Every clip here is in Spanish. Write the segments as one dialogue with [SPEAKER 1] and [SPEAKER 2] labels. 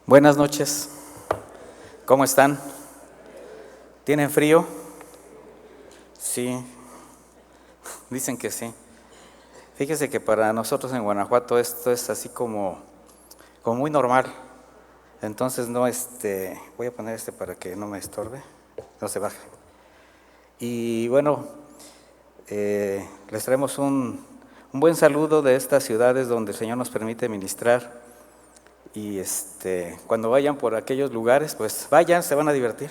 [SPEAKER 1] Buenas noches, ¿cómo están? ¿Tienen frío? Sí, dicen que sí. Fíjese que para nosotros en Guanajuato esto es así como muy normal. Entonces no, voy a poner para que no me estorbe, no se baje. Y bueno, les traemos un buen saludo de estas ciudades donde el Señor nos permite ministrar. Y cuando vayan por aquellos lugares, pues vayan, se van a divertir.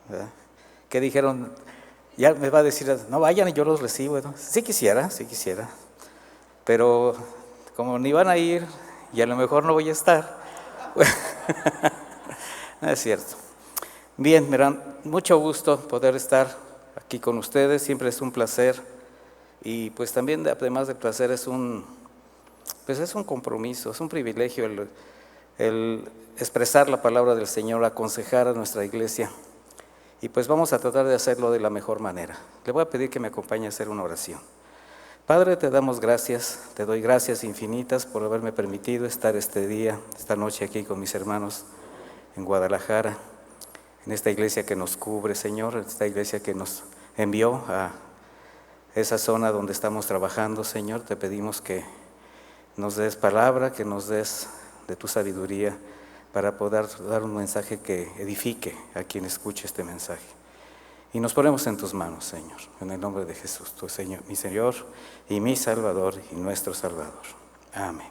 [SPEAKER 1] ¿Verdad? ¿Qué dijeron? Ya me va a decir, no vayan y yo los recibo, ¿no? Sí quisiera, pero como ni van a ir y a lo mejor no voy a estar, no es cierto. Bien, me dan mucho gusto poder estar aquí con ustedes, siempre es un placer y pues también además del placer es un compromiso, es un privilegio el expresar la palabra del Señor, aconsejar a nuestra iglesia. Y pues vamos a tratar de hacerlo de la mejor manera. Le voy a pedir que me acompañe a hacer una oración. Padre, te damos gracias, te doy gracias infinitas por haberme permitido estar este día, esta noche aquí con mis hermanos en Guadalajara, en esta iglesia que nos cubre, Señor, en esta iglesia que nos envió a esa zona donde estamos trabajando, Señor. Te pedimos que nos des palabra, que nos des de tu sabiduría para poder dar un mensaje que edifique a quien escuche este mensaje. Y nos ponemos en tus manos, Señor, en el nombre de Jesús, tu Señor, mi Señor y mi Salvador y nuestro Salvador. Amén.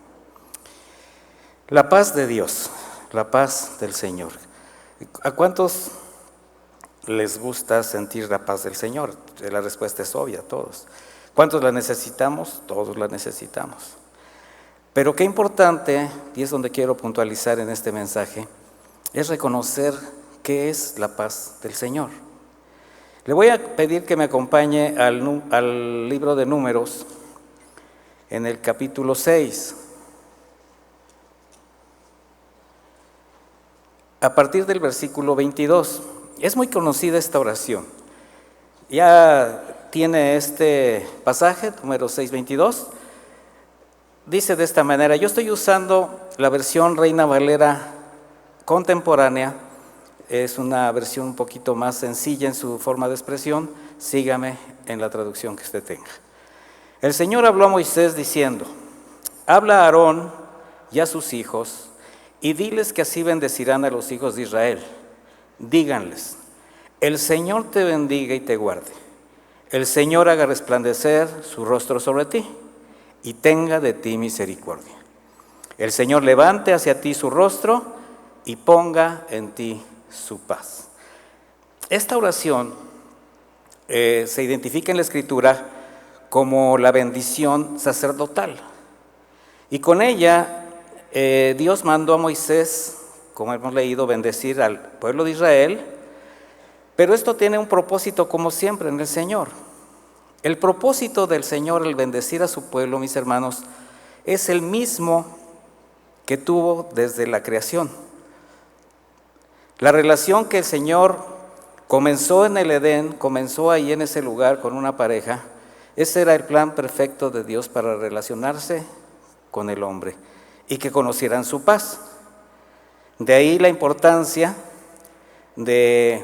[SPEAKER 1] La paz de Dios, la paz del Señor. ¿A cuántos les gusta sentir la paz del Señor? La respuesta es obvia, todos. ¿Cuántos la necesitamos? Todos la necesitamos. Pero qué importante, y es donde quiero puntualizar en este mensaje, es reconocer qué es la paz del Señor. Le voy a pedir que me acompañe al libro de Números, en el capítulo 6. A partir del versículo 22. Es muy conocida esta oración. Ya tiene este pasaje, Números 6, 22. Dice de esta manera, yo estoy usando la versión Reina Valera contemporánea, es una versión un poquito más sencilla en su forma de expresión, sígame en la traducción que usted tenga. El Señor habló a Moisés diciendo, habla a Aarón y a sus hijos y diles que así bendecirán a los hijos de Israel. Díganles, el Señor te bendiga y te guarde, el Señor haga resplandecer su rostro sobre ti y tenga de ti misericordia. El Señor levante hacia ti su rostro y ponga en ti su paz. Esta oración se identifica en la Escritura como la bendición sacerdotal. Y con ella Dios mandó a Moisés, como hemos leído, bendecir al pueblo de Israel, pero esto tiene un propósito como siempre en el Señor. El propósito del Señor, el bendecir a su pueblo, mis hermanos, es el mismo que tuvo desde la creación. La relación que el Señor comenzó en el Edén, comenzó ahí en ese lugar con una pareja, ese era el plan perfecto de Dios para relacionarse con el hombre y que conocieran su paz. De ahí la importancia de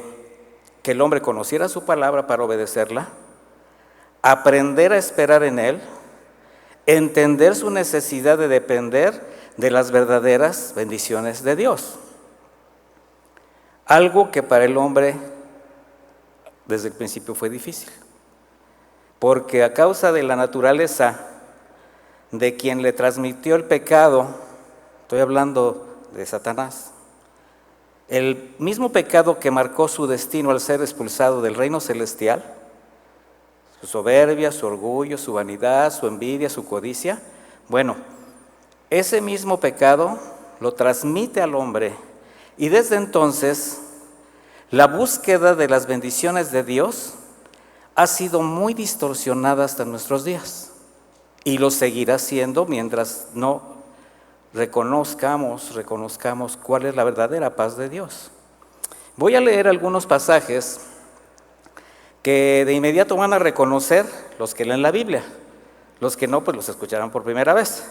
[SPEAKER 1] que el hombre conociera su palabra para obedecerla, aprender a esperar en Él, entender su necesidad de depender de las verdaderas bendiciones de Dios. Algo que para el hombre desde el principio fue difícil, porque a causa de la naturaleza de quien le transmitió el pecado, estoy hablando de Satanás, el mismo pecado que marcó su destino al ser expulsado del reino celestial, su soberbia, su orgullo, su vanidad, su envidia, su codicia. Bueno, ese mismo pecado lo transmite al hombre y desde entonces la búsqueda de las bendiciones de Dios ha sido muy distorsionada hasta nuestros días y lo seguirá siendo mientras no reconozcamos cuál es la verdadera paz de Dios. Voy a leer algunos pasajes que de inmediato van a reconocer los que leen la Biblia. Los que no, pues los escucharán por primera vez.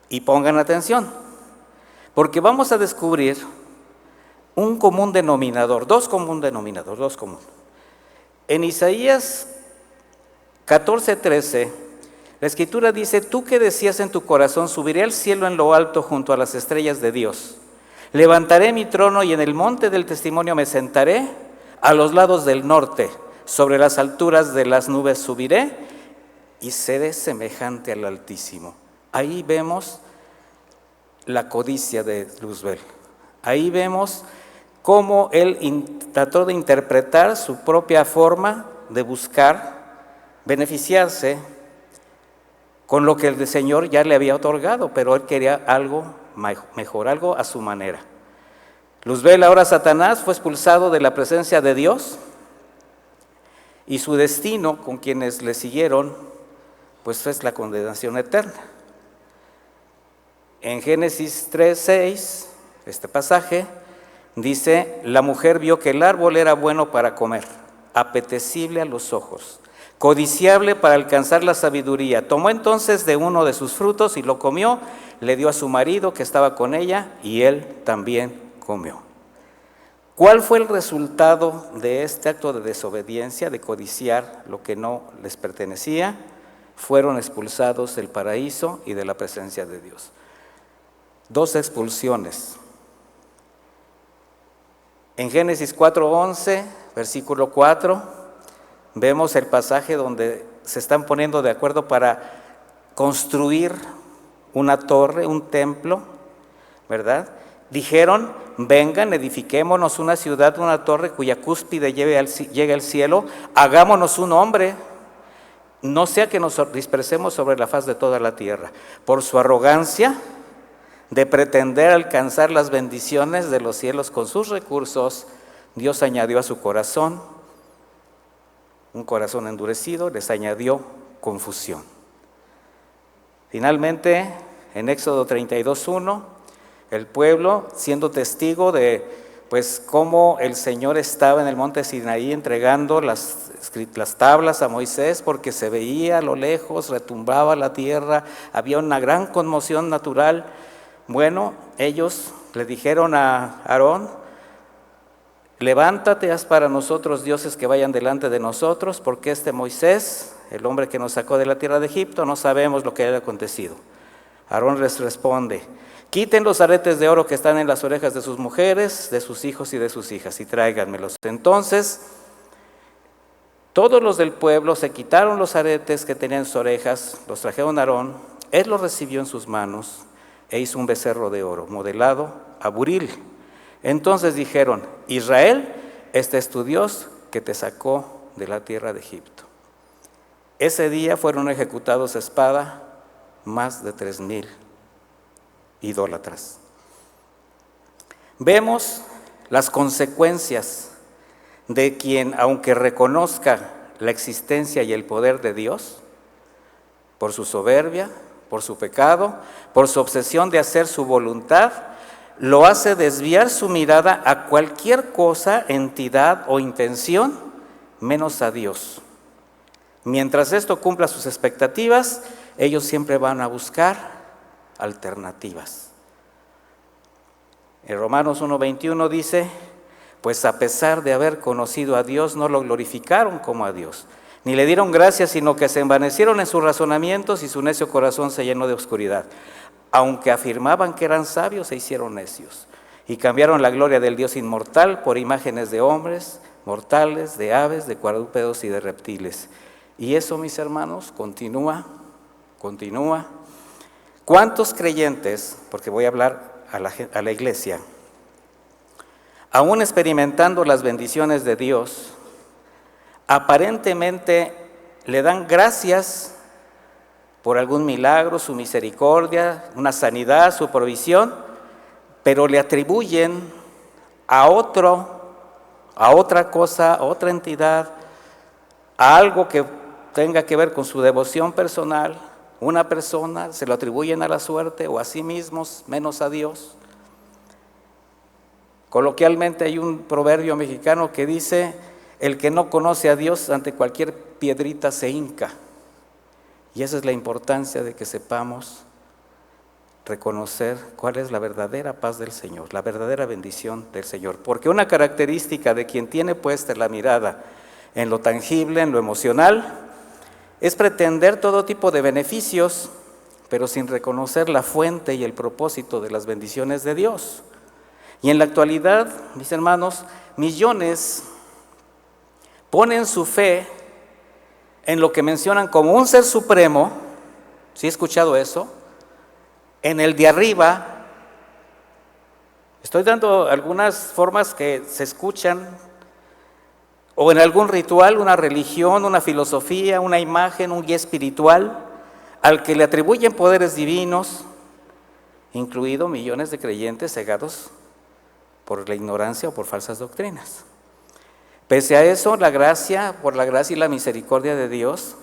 [SPEAKER 1] Y pongan atención, porque vamos a descubrir un común denominador, dos común. En Isaías 14:13, la Escritura dice: tú que decías en tu corazón, subiré al cielo en lo alto junto a las estrellas de Dios. Levantaré mi trono y en el monte del testimonio me sentaré, a los lados del norte, sobre las alturas de las nubes subiré y seré semejante al Altísimo. Ahí vemos la codicia de Luzbel. Ahí vemos cómo él trató de interpretar su propia forma de buscar beneficiarse con lo que el Señor ya le había otorgado, pero él quería algo mejor, algo a su manera. Luzbel, ahora Satanás, fue expulsado de la presencia de Dios y su destino con quienes le siguieron, pues es la condenación eterna. En Génesis 3:6, este pasaje dice: la mujer vio que el árbol era bueno para comer, apetecible a los ojos, codiciable para alcanzar la sabiduría. Tomó entonces de uno de sus frutos y lo comió, le dio a su marido que estaba con ella y él también comió. ¿Cuál fue el resultado de este acto de desobediencia, de codiciar lo que no les pertenecía? Fueron expulsados del paraíso y de la presencia de Dios. 2 expulsiones. En Génesis 4:11, versículo 4, vemos el pasaje donde se están poniendo de acuerdo para construir una torre, un templo, ¿verdad? Dijeron: vengan, edifiquémonos una ciudad, una torre cuya cúspide llegue al cielo, hagámonos un hombre, no sea que nos dispersemos sobre la faz de toda la tierra. Por su arrogancia de pretender alcanzar las bendiciones de los cielos con sus recursos, Dios añadió a su corazón, un corazón endurecido, les añadió confusión. Finalmente, en Éxodo 32:1, el pueblo, siendo testigo de cómo el Señor estaba en el monte Sinaí entregando las tablas a Moisés, porque se veía a lo lejos, retumbaba la tierra, había una gran conmoción natural. Bueno, ellos le dijeron a Aarón: levántate, haz para nosotros dioses que vayan delante de nosotros, porque este Moisés, el hombre que nos sacó de la tierra de Egipto, no sabemos lo que haya acontecido. Aarón les responde: quiten los aretes de oro que están en las orejas de sus mujeres, de sus hijos y de sus hijas, y tráiganmelos. Entonces, todos los del pueblo se quitaron los aretes que tenían en sus orejas, los trajeron a Aarón, él los recibió en sus manos e hizo un becerro de oro, modelado a buril. Entonces dijeron: Israel, este es tu Dios que te sacó de la tierra de Egipto. Ese día fueron ejecutados a espada más de 3,000 idólatras. Vemos las consecuencias de quien, aunque reconozca la existencia y el poder de Dios, por su soberbia, por su pecado, por su obsesión de hacer su voluntad, lo hace desviar su mirada a cualquier cosa, entidad o intención, menos a Dios. Mientras esto cumpla sus expectativas, ellos siempre van a buscar alternativas. En Romanos 1:21 dice: pues a pesar de haber conocido a Dios, no lo glorificaron como a Dios, ni le dieron gracias, sino que se envanecieron en sus razonamientos y su necio corazón se llenó de oscuridad. Aunque afirmaban que eran sabios, se hicieron necios y cambiaron la gloria del Dios inmortal por imágenes de hombres mortales, de aves, de cuadrúpedos y de reptiles. Y eso, mis hermanos, continúa. ¿Cuántos creyentes, porque voy a hablar a la iglesia, aún experimentando las bendiciones de Dios, aparentemente le dan gracias por algún milagro, su misericordia, una sanidad, su provisión, pero le atribuyen a otra cosa, a otra entidad, a algo que tenga que ver con su devoción personal, una persona, se lo atribuyen a la suerte o a sí mismos, menos a Dios? Coloquialmente hay un proverbio mexicano que dice: el que no conoce a Dios ante cualquier piedrita se hinca. Y esa es la importancia de que sepamos reconocer cuál es la verdadera paz del Señor, la verdadera bendición del Señor. Porque una característica de quien tiene puesta la mirada en lo tangible, en lo emocional, es pretender todo tipo de beneficios, pero sin reconocer la fuente y el propósito de las bendiciones de Dios. Y en la actualidad, mis hermanos, millones ponen su fe en lo que mencionan como un ser supremo. ¿Sí he escuchado eso? En el de arriba. Estoy dando algunas formas que se escuchan, o en algún ritual, una religión, una filosofía, una imagen, un guía espiritual, al que le atribuyen poderes divinos, incluido millones de creyentes cegados por la ignorancia o por falsas doctrinas. Pese a eso, por la gracia y la misericordia de Dios,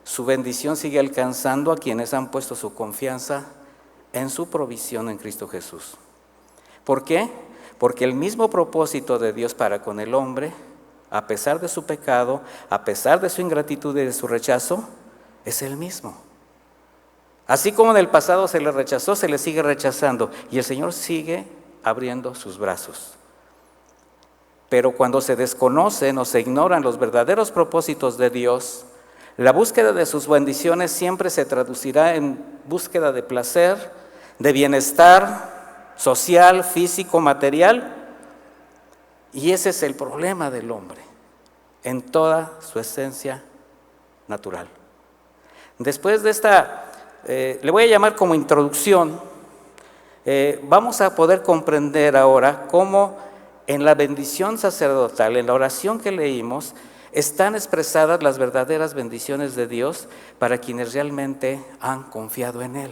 [SPEAKER 1] su bendición sigue alcanzando a quienes han puesto su confianza en su provisión en Cristo Jesús. ¿Por qué? Porque el mismo propósito de Dios para con el hombre, a pesar de su pecado, a pesar de su ingratitud y de su rechazo, es el mismo. Así como en el pasado se le rechazó, se le sigue rechazando, y el Señor sigue abriendo sus brazos. Pero cuando se desconocen o se ignoran los verdaderos propósitos de Dios, la búsqueda de sus bendiciones siempre se traducirá en búsqueda de placer, de bienestar social, físico, material. Y ese es el problema del hombre, en toda su esencia natural. Después de esta, le voy a llamar como introducción, vamos a poder comprender ahora cómo en la bendición sacerdotal, en la oración que leímos, están expresadas las verdaderas bendiciones de Dios para quienes realmente han confiado en Él.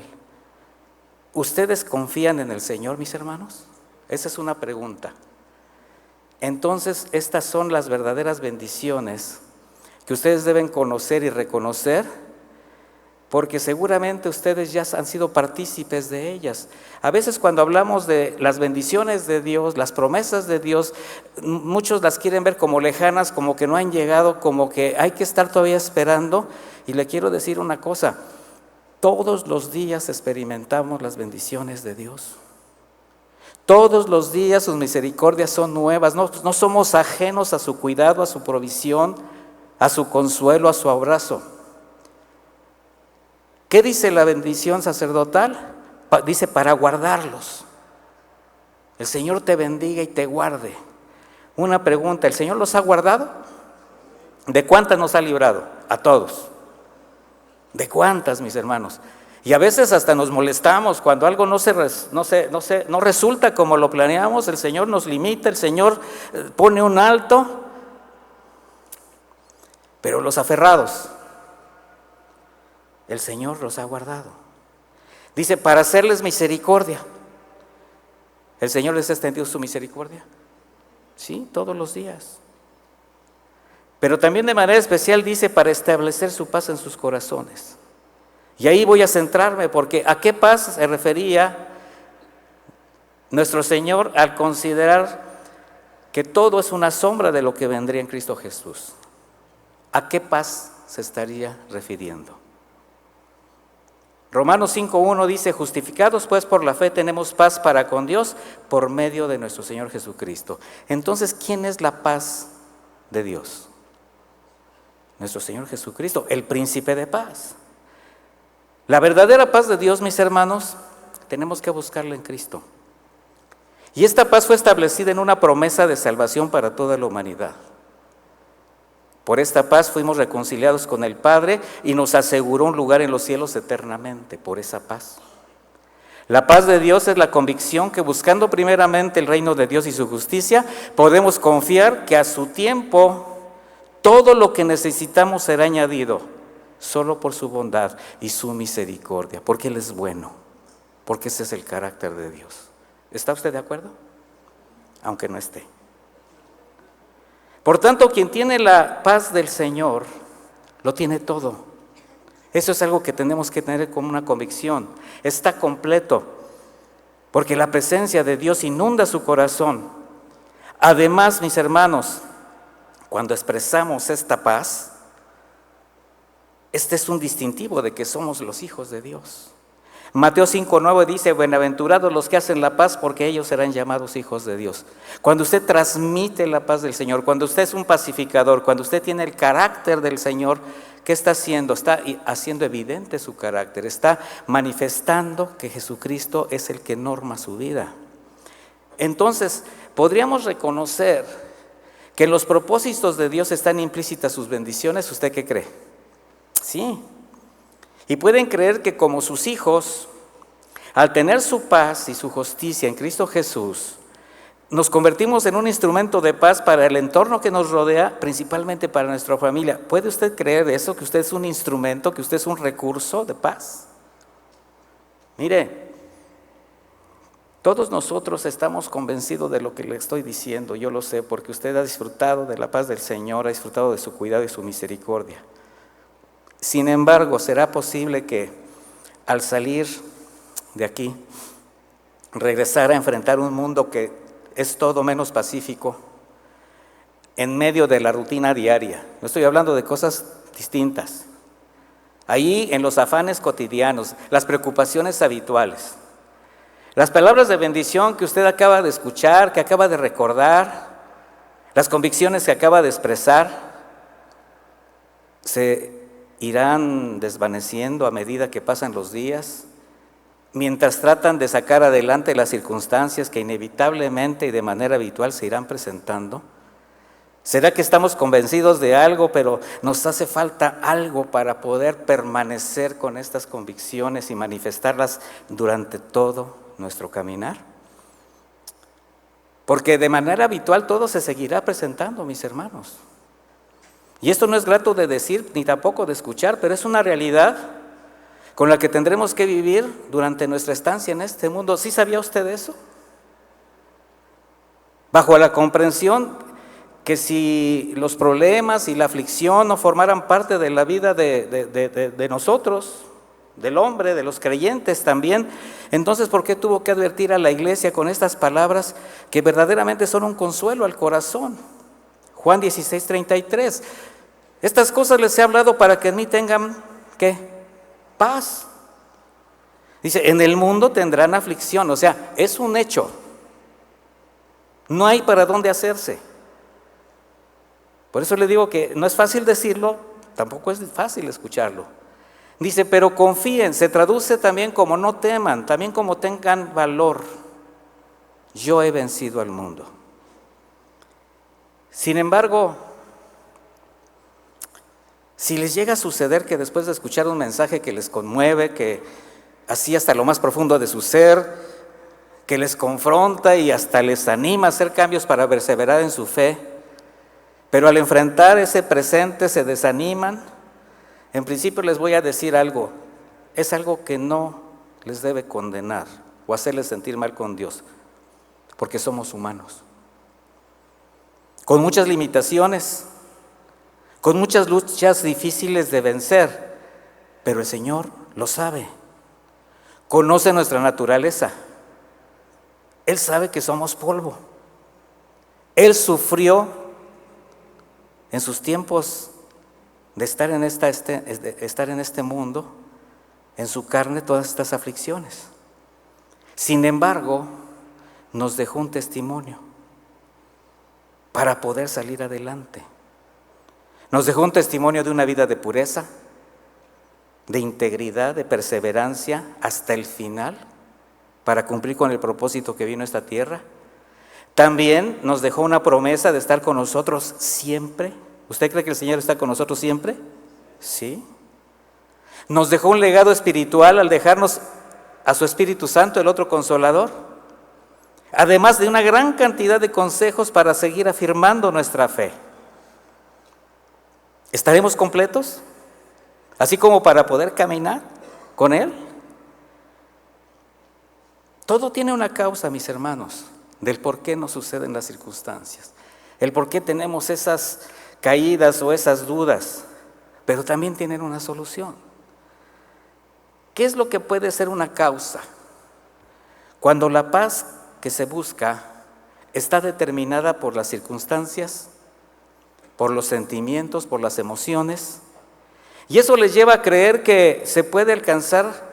[SPEAKER 1] ¿Ustedes confían en el Señor, mis hermanos? Esa es una pregunta. Entonces, estas son las verdaderas bendiciones que ustedes deben conocer y reconocer, porque seguramente ustedes ya han sido partícipes de ellas. A veces cuando hablamos de las bendiciones de Dios, las promesas de Dios, muchos las quieren ver como lejanas, como que no han llegado, como que hay que estar todavía esperando. Y le quiero decir una cosa, todos los días experimentamos las bendiciones de Dios. Todos los días sus misericordias son nuevas, no somos ajenos a su cuidado, a su provisión, a su consuelo, a su abrazo. ¿Qué dice la bendición sacerdotal? Dice para guardarlos. El Señor te bendiga y te guarde. Una pregunta, ¿el Señor los ha guardado? ¿De cuántas nos ha librado? A todos. ¿De cuántas, mis hermanos? Y a veces hasta nos molestamos cuando algo no resulta como lo planeamos. El Señor nos limita, el Señor pone un alto. Pero los aferrados, el Señor los ha guardado. Dice, para hacerles misericordia. ¿El Señor les ha extendido su misericordia? Sí, todos los días. Pero también de manera especial dice, para establecer su paz en sus corazones. Y ahí voy a centrarme, porque ¿a qué paz se refería nuestro Señor al considerar que todo es una sombra de lo que vendría en Cristo Jesús? ¿A qué paz se estaría refiriendo? Romanos 5:1 dice, justificados pues por la fe tenemos paz para con Dios por medio de nuestro Señor Jesucristo. Entonces, ¿quién es la paz de Dios? Nuestro Señor Jesucristo, el príncipe de paz. La verdadera paz de Dios, mis hermanos, tenemos que buscarla en Cristo. Y esta paz fue establecida en una promesa de salvación para toda la humanidad. Por esta paz fuimos reconciliados con el Padre y nos aseguró un lugar en los cielos eternamente, por esa paz. La paz de Dios es la convicción que buscando primeramente el reino de Dios y su justicia, podemos confiar que a su tiempo todo lo que necesitamos será añadido, solo por su bondad y su misericordia, porque Él es bueno, porque ese es el carácter de Dios. ¿Está usted de acuerdo? Aunque no esté. Por tanto, quien tiene la paz del Señor, lo tiene todo. Eso es algo que tenemos que tener como una convicción. Está completo, porque la presencia de Dios inunda su corazón. Además, mis hermanos, cuando expresamos esta paz, este es un distintivo de que somos los hijos de Dios. Mateo 5:9 dice: bienaventurados los que hacen la paz, porque ellos serán llamados hijos de Dios. Cuando usted transmite la paz del Señor, cuando usted es un pacificador, cuando usted tiene el carácter del Señor, ¿qué está haciendo? Está haciendo evidente su carácter, está manifestando que Jesucristo es el que norma su vida. Entonces, podríamos reconocer que en los propósitos de Dios están implícitas sus bendiciones. ¿Usted qué cree? Sí. Y pueden creer que como sus hijos, al tener su paz y su justicia en Cristo Jesús, nos convertimos en un instrumento de paz para el entorno que nos rodea, principalmente para nuestra familia. ¿Puede usted creer eso, que usted es un instrumento, que usted es un recurso de paz? Mire, todos nosotros estamos convencidos de lo que le estoy diciendo. Yo lo sé, porque usted ha disfrutado de la paz del Señor, ha disfrutado de su cuidado y su misericordia. Sin embargo, ¿será posible que al salir de aquí, regresar a enfrentar un mundo que es todo menos pacífico, en medio de la rutina diaria? No estoy hablando de cosas distintas. Ahí, en los afanes cotidianos, las preocupaciones habituales, las palabras de bendición que usted acaba de escuchar, que acaba de recordar, las convicciones que acaba de expresar, se irán desvaneciendo a medida que pasan los días, mientras tratan de sacar adelante las circunstancias que inevitablemente y de manera habitual se irán presentando. ¿Será que estamos convencidos de algo, pero nos hace falta algo para poder permanecer con estas convicciones y manifestarlas durante todo nuestro caminar? Porque de manera habitual todo se seguirá presentando, mis hermanos. Y esto no es grato de decir ni tampoco de escuchar, pero es una realidad con la que tendremos que vivir durante nuestra estancia en este mundo. ¿Sí sabía usted eso? Bajo la comprensión que si los problemas y la aflicción no formaran parte de la vida de nosotros, del hombre, de los creyentes también, entonces ¿por qué tuvo que advertir a la iglesia con estas palabras que verdaderamente son un consuelo al corazón? Juan 16:33. Estas cosas les he hablado para que en mí tengan, ¿qué? Paz. Dice, en el mundo tendrán aflicción. O sea, es un hecho. No hay para dónde hacerse. Por eso le digo que no es fácil decirlo, tampoco es fácil escucharlo. Dice, pero confíen, se traduce también como no teman, también como tengan valor. Yo he vencido al mundo. Sin embargo, si les llega a suceder que después de escuchar un mensaje que les conmueve, que así hasta lo más profundo de su ser, que les confronta y hasta les anima a hacer cambios para perseverar en su fe, pero al enfrentar ese presente se desaniman, en principio les voy a decir algo, es algo que no les debe condenar o hacerles sentir mal con Dios, porque somos humanos, con muchas limitaciones, con muchas luchas difíciles de vencer, pero el Señor lo sabe, conoce nuestra naturaleza, Él sabe que somos polvo, Él sufrió en sus tiempos de estar en este mundo, en su carne, todas estas aflicciones. Sin embargo, nos dejó un testimonio para poder salir adelante. Nos dejó un testimonio de una vida de pureza, de integridad, de perseverancia hasta el final, para cumplir con el propósito que vino a esta tierra. También nos dejó una promesa de estar con nosotros siempre. ¿Usted cree que el Señor está con nosotros siempre? Sí. Nos dejó un legado espiritual al dejarnos a su Espíritu Santo, el otro Consolador. Además de una gran cantidad de consejos para seguir afirmando nuestra fe. ¿Estaremos completos? Así como para poder caminar con Él. Todo tiene una causa, mis hermanos, del por qué nos suceden las circunstancias. El por qué tenemos esas caídas o esas dudas, pero también tienen una solución. ¿Qué es lo que puede ser una causa? Cuando la paz que se busca está determinada por las circunstancias, por los sentimientos, por las emociones, y eso les lleva a creer que se puede alcanzar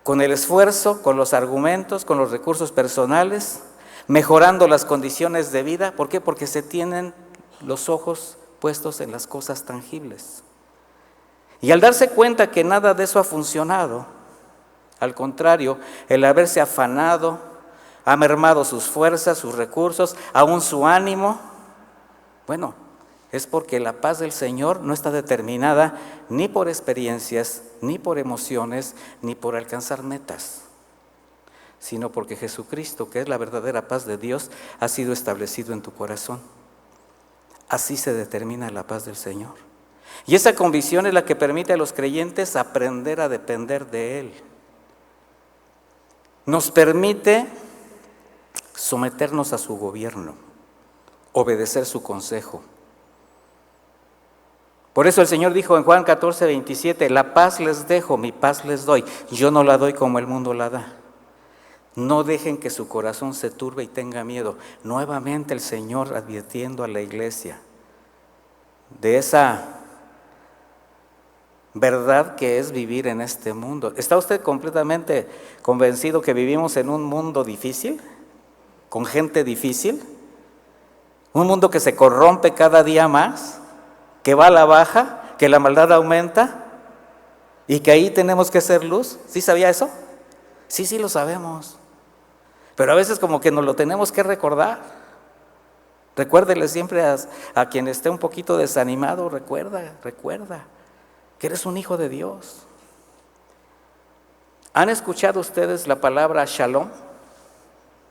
[SPEAKER 1] con el esfuerzo, con los argumentos, con los recursos personales, mejorando las condiciones de vida. ¿Por qué? Porque se tienen los ojos puestos en las cosas tangibles. Y al darse cuenta que nada de eso ha funcionado, al contrario, el haberse afanado ha mermado sus fuerzas, sus recursos, aún su ánimo. Bueno, es porque la paz del Señor no está determinada ni por experiencias, ni por emociones, ni por alcanzar metas, sino porque Jesucristo, que es la verdadera paz de Dios, ha sido establecido en tu corazón. Así se determina la paz del Señor. Y esa convicción es la que permite a los creyentes aprender a depender de Él. Nos permite someternos a su gobierno, obedecer su consejo. Por eso el Señor dijo en Juan 14:27, la paz les dejo, mi paz les doy. Yo no la doy como el mundo la da. No dejen que su corazón se turbe y tenga miedo. Nuevamente el Señor advirtiendo a la iglesia de esa verdad que es vivir en este mundo. ¿Está usted completamente convencido que vivimos en un mundo difícil? ¿Con gente difícil? ¿Un mundo que se corrompe cada día más? ¿Que va a la baja? ¿Que la maldad aumenta? ¿Y que ahí tenemos que ser luz? ¿Sí sabía eso? Sí lo sabemos. Pero a veces como que nos lo tenemos que recordar. Recuérdele siempre a quien esté un poquito desanimado, recuerda que eres un hijo de Dios. ¿Han escuchado ustedes la palabra shalom?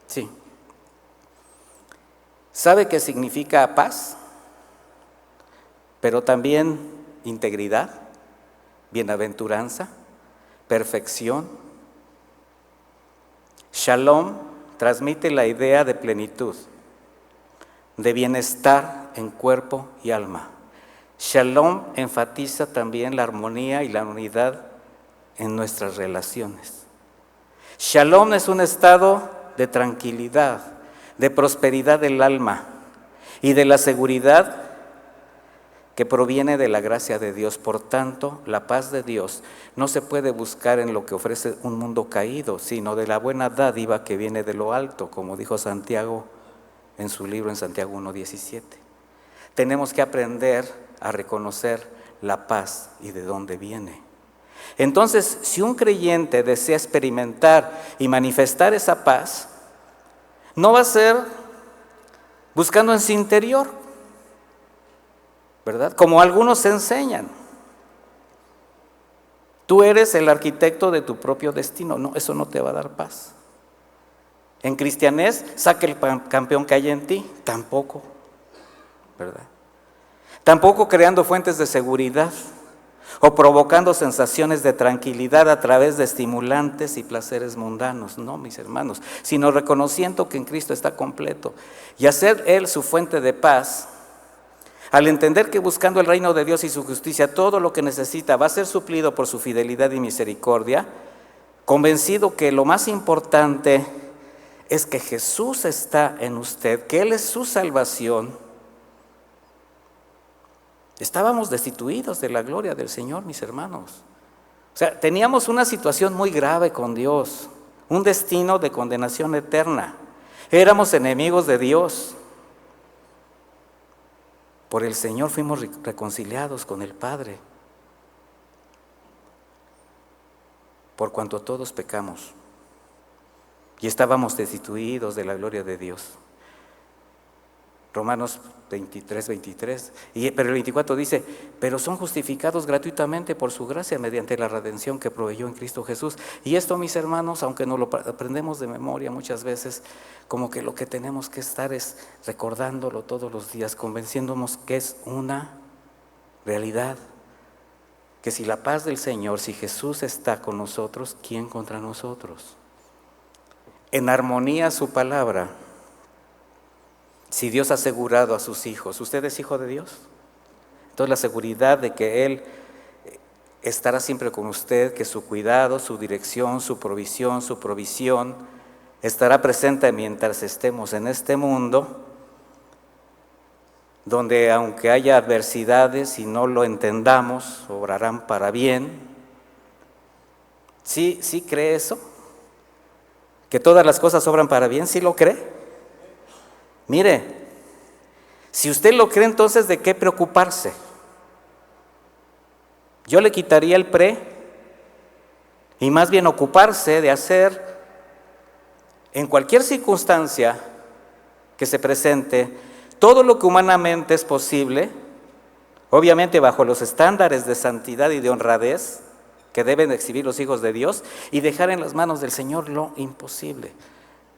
[SPEAKER 1] Sí. ¿Sabe qué significa paz? Pero también integridad, bienaventuranza, perfección. Shalom transmite la idea de plenitud, de bienestar en cuerpo y alma. Shalom enfatiza también la armonía y la unidad en nuestras relaciones. Shalom es un estado de tranquilidad, de prosperidad del alma y de la seguridad que proviene de la gracia de Dios. Por tanto, la paz de Dios no se puede buscar en lo que ofrece un mundo caído, sino de la buena dádiva que viene de lo alto, como dijo Santiago en su libro en Santiago 1:17. Tenemos que aprender a reconocer la paz y de dónde viene. Entonces, si un creyente desea experimentar y manifestar esa paz, no va a ser buscando en su interior, ¿verdad? Como algunos enseñan. Tú eres el arquitecto de tu propio destino. No, eso no te va a dar paz. En cristianés, saca el campeón que hay en ti. Tampoco, ¿verdad? Tampoco creando fuentes de seguridad o provocando sensaciones de tranquilidad a través de estimulantes y placeres mundanos. No, mis hermanos, sino reconociendo que en Cristo está completo y hacer Él su fuente de paz. Al entender que buscando el reino de Dios y su justicia, todo lo que necesita va a ser suplido por su fidelidad y misericordia, convencido que lo más importante es que Jesús está en usted, que Él es su salvación. Estábamos destituidos de la gloria del Señor, mis hermanos. O sea, teníamos una situación muy grave con Dios, un destino de condenación eterna. Éramos enemigos de Dios. Por el Señor fuimos reconciliados con el Padre, por cuanto todos pecamos y estábamos destituidos de la gloria de Dios. Romanos 23. Pero el 24 dice, pero son justificados gratuitamente por su gracia mediante la redención que proveyó en Cristo Jesús. Y esto, mis hermanos, aunque no lo aprendemos de memoria muchas veces, como que lo que tenemos que estar es recordándolo todos los días, convenciéndonos que es una realidad, que si la paz del Señor, si Jesús está con nosotros, ¿quién contra nosotros? En armonía a su palabra. Si Dios ha asegurado a sus hijos, ¿usted es hijo de Dios? Entonces la seguridad de que Él estará siempre con usted, que su cuidado, su dirección, su provisión estará presente mientras estemos en este mundo, donde aunque haya adversidades y no lo entendamos, obrarán para bien. ¿Sí cree eso? ¿Que todas las cosas obran para bien? ¿Sí lo cree? Mire, si usted lo cree, entonces ¿de qué preocuparse? Yo le quitaría el pre y más bien ocuparse de hacer en cualquier circunstancia que se presente todo lo que humanamente es posible, obviamente bajo los estándares de santidad y de honradez que deben exhibir los hijos de Dios, y dejar en las manos del Señor lo imposible.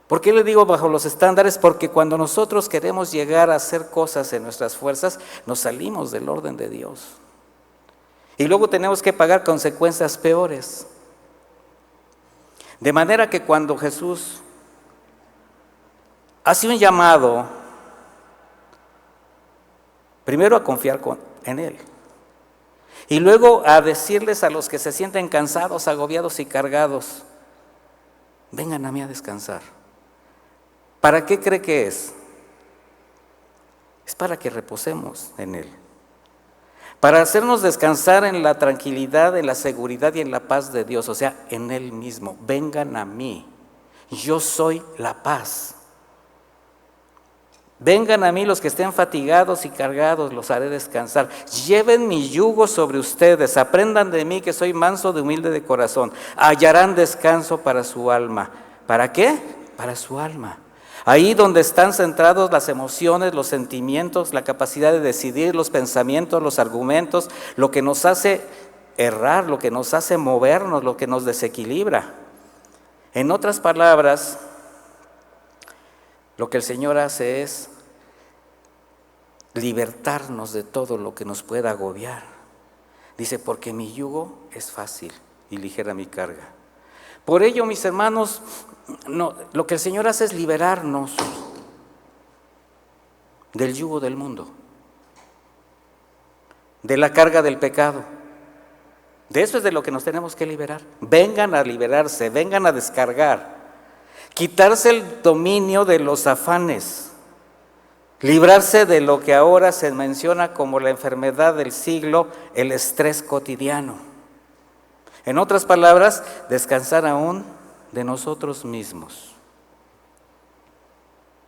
[SPEAKER 1] ¿Por qué le digo bajo los estándares? Porque cuando nosotros queremos llegar a hacer cosas en nuestras fuerzas, nos salimos del orden de Dios. Y luego tenemos que pagar consecuencias peores. De manera que cuando Jesús hace un llamado, primero a confiar en Él, y luego a decirles a los que se sienten cansados, agobiados y cargados, vengan a mí a descansar. ¿Para qué cree que es? Es para que reposemos en Él, para hacernos descansar en la tranquilidad, en la seguridad y en la paz de Dios, o sea, en Él mismo. Vengan a mí, yo soy la paz. Vengan a mí los que estén fatigados y cargados, los haré descansar. Lleven mi yugo sobre ustedes, aprendan de mí que soy manso de humilde de corazón. Hallarán descanso para su alma. ¿Para qué? Para su alma. Ahí donde están centrados las emociones, los sentimientos, la capacidad de decidir, los pensamientos, los argumentos, lo que nos hace errar, lo que nos hace movernos, lo que nos desequilibra. En otras palabras, lo que el Señor hace es libertarnos de todo lo que nos pueda agobiar. Dice, porque mi yugo es fácil y ligera mi carga. Por ello, mis hermanos, lo que el Señor hace es liberarnos del yugo del mundo, de la carga del pecado. De eso es de lo que nos tenemos que liberar. Vengan a liberarse, vengan a descargar, quitarse el dominio de los afanes, librarse de lo que ahora se menciona como la enfermedad del siglo, el estrés cotidiano. En otras palabras, descansar aún de nosotros mismos,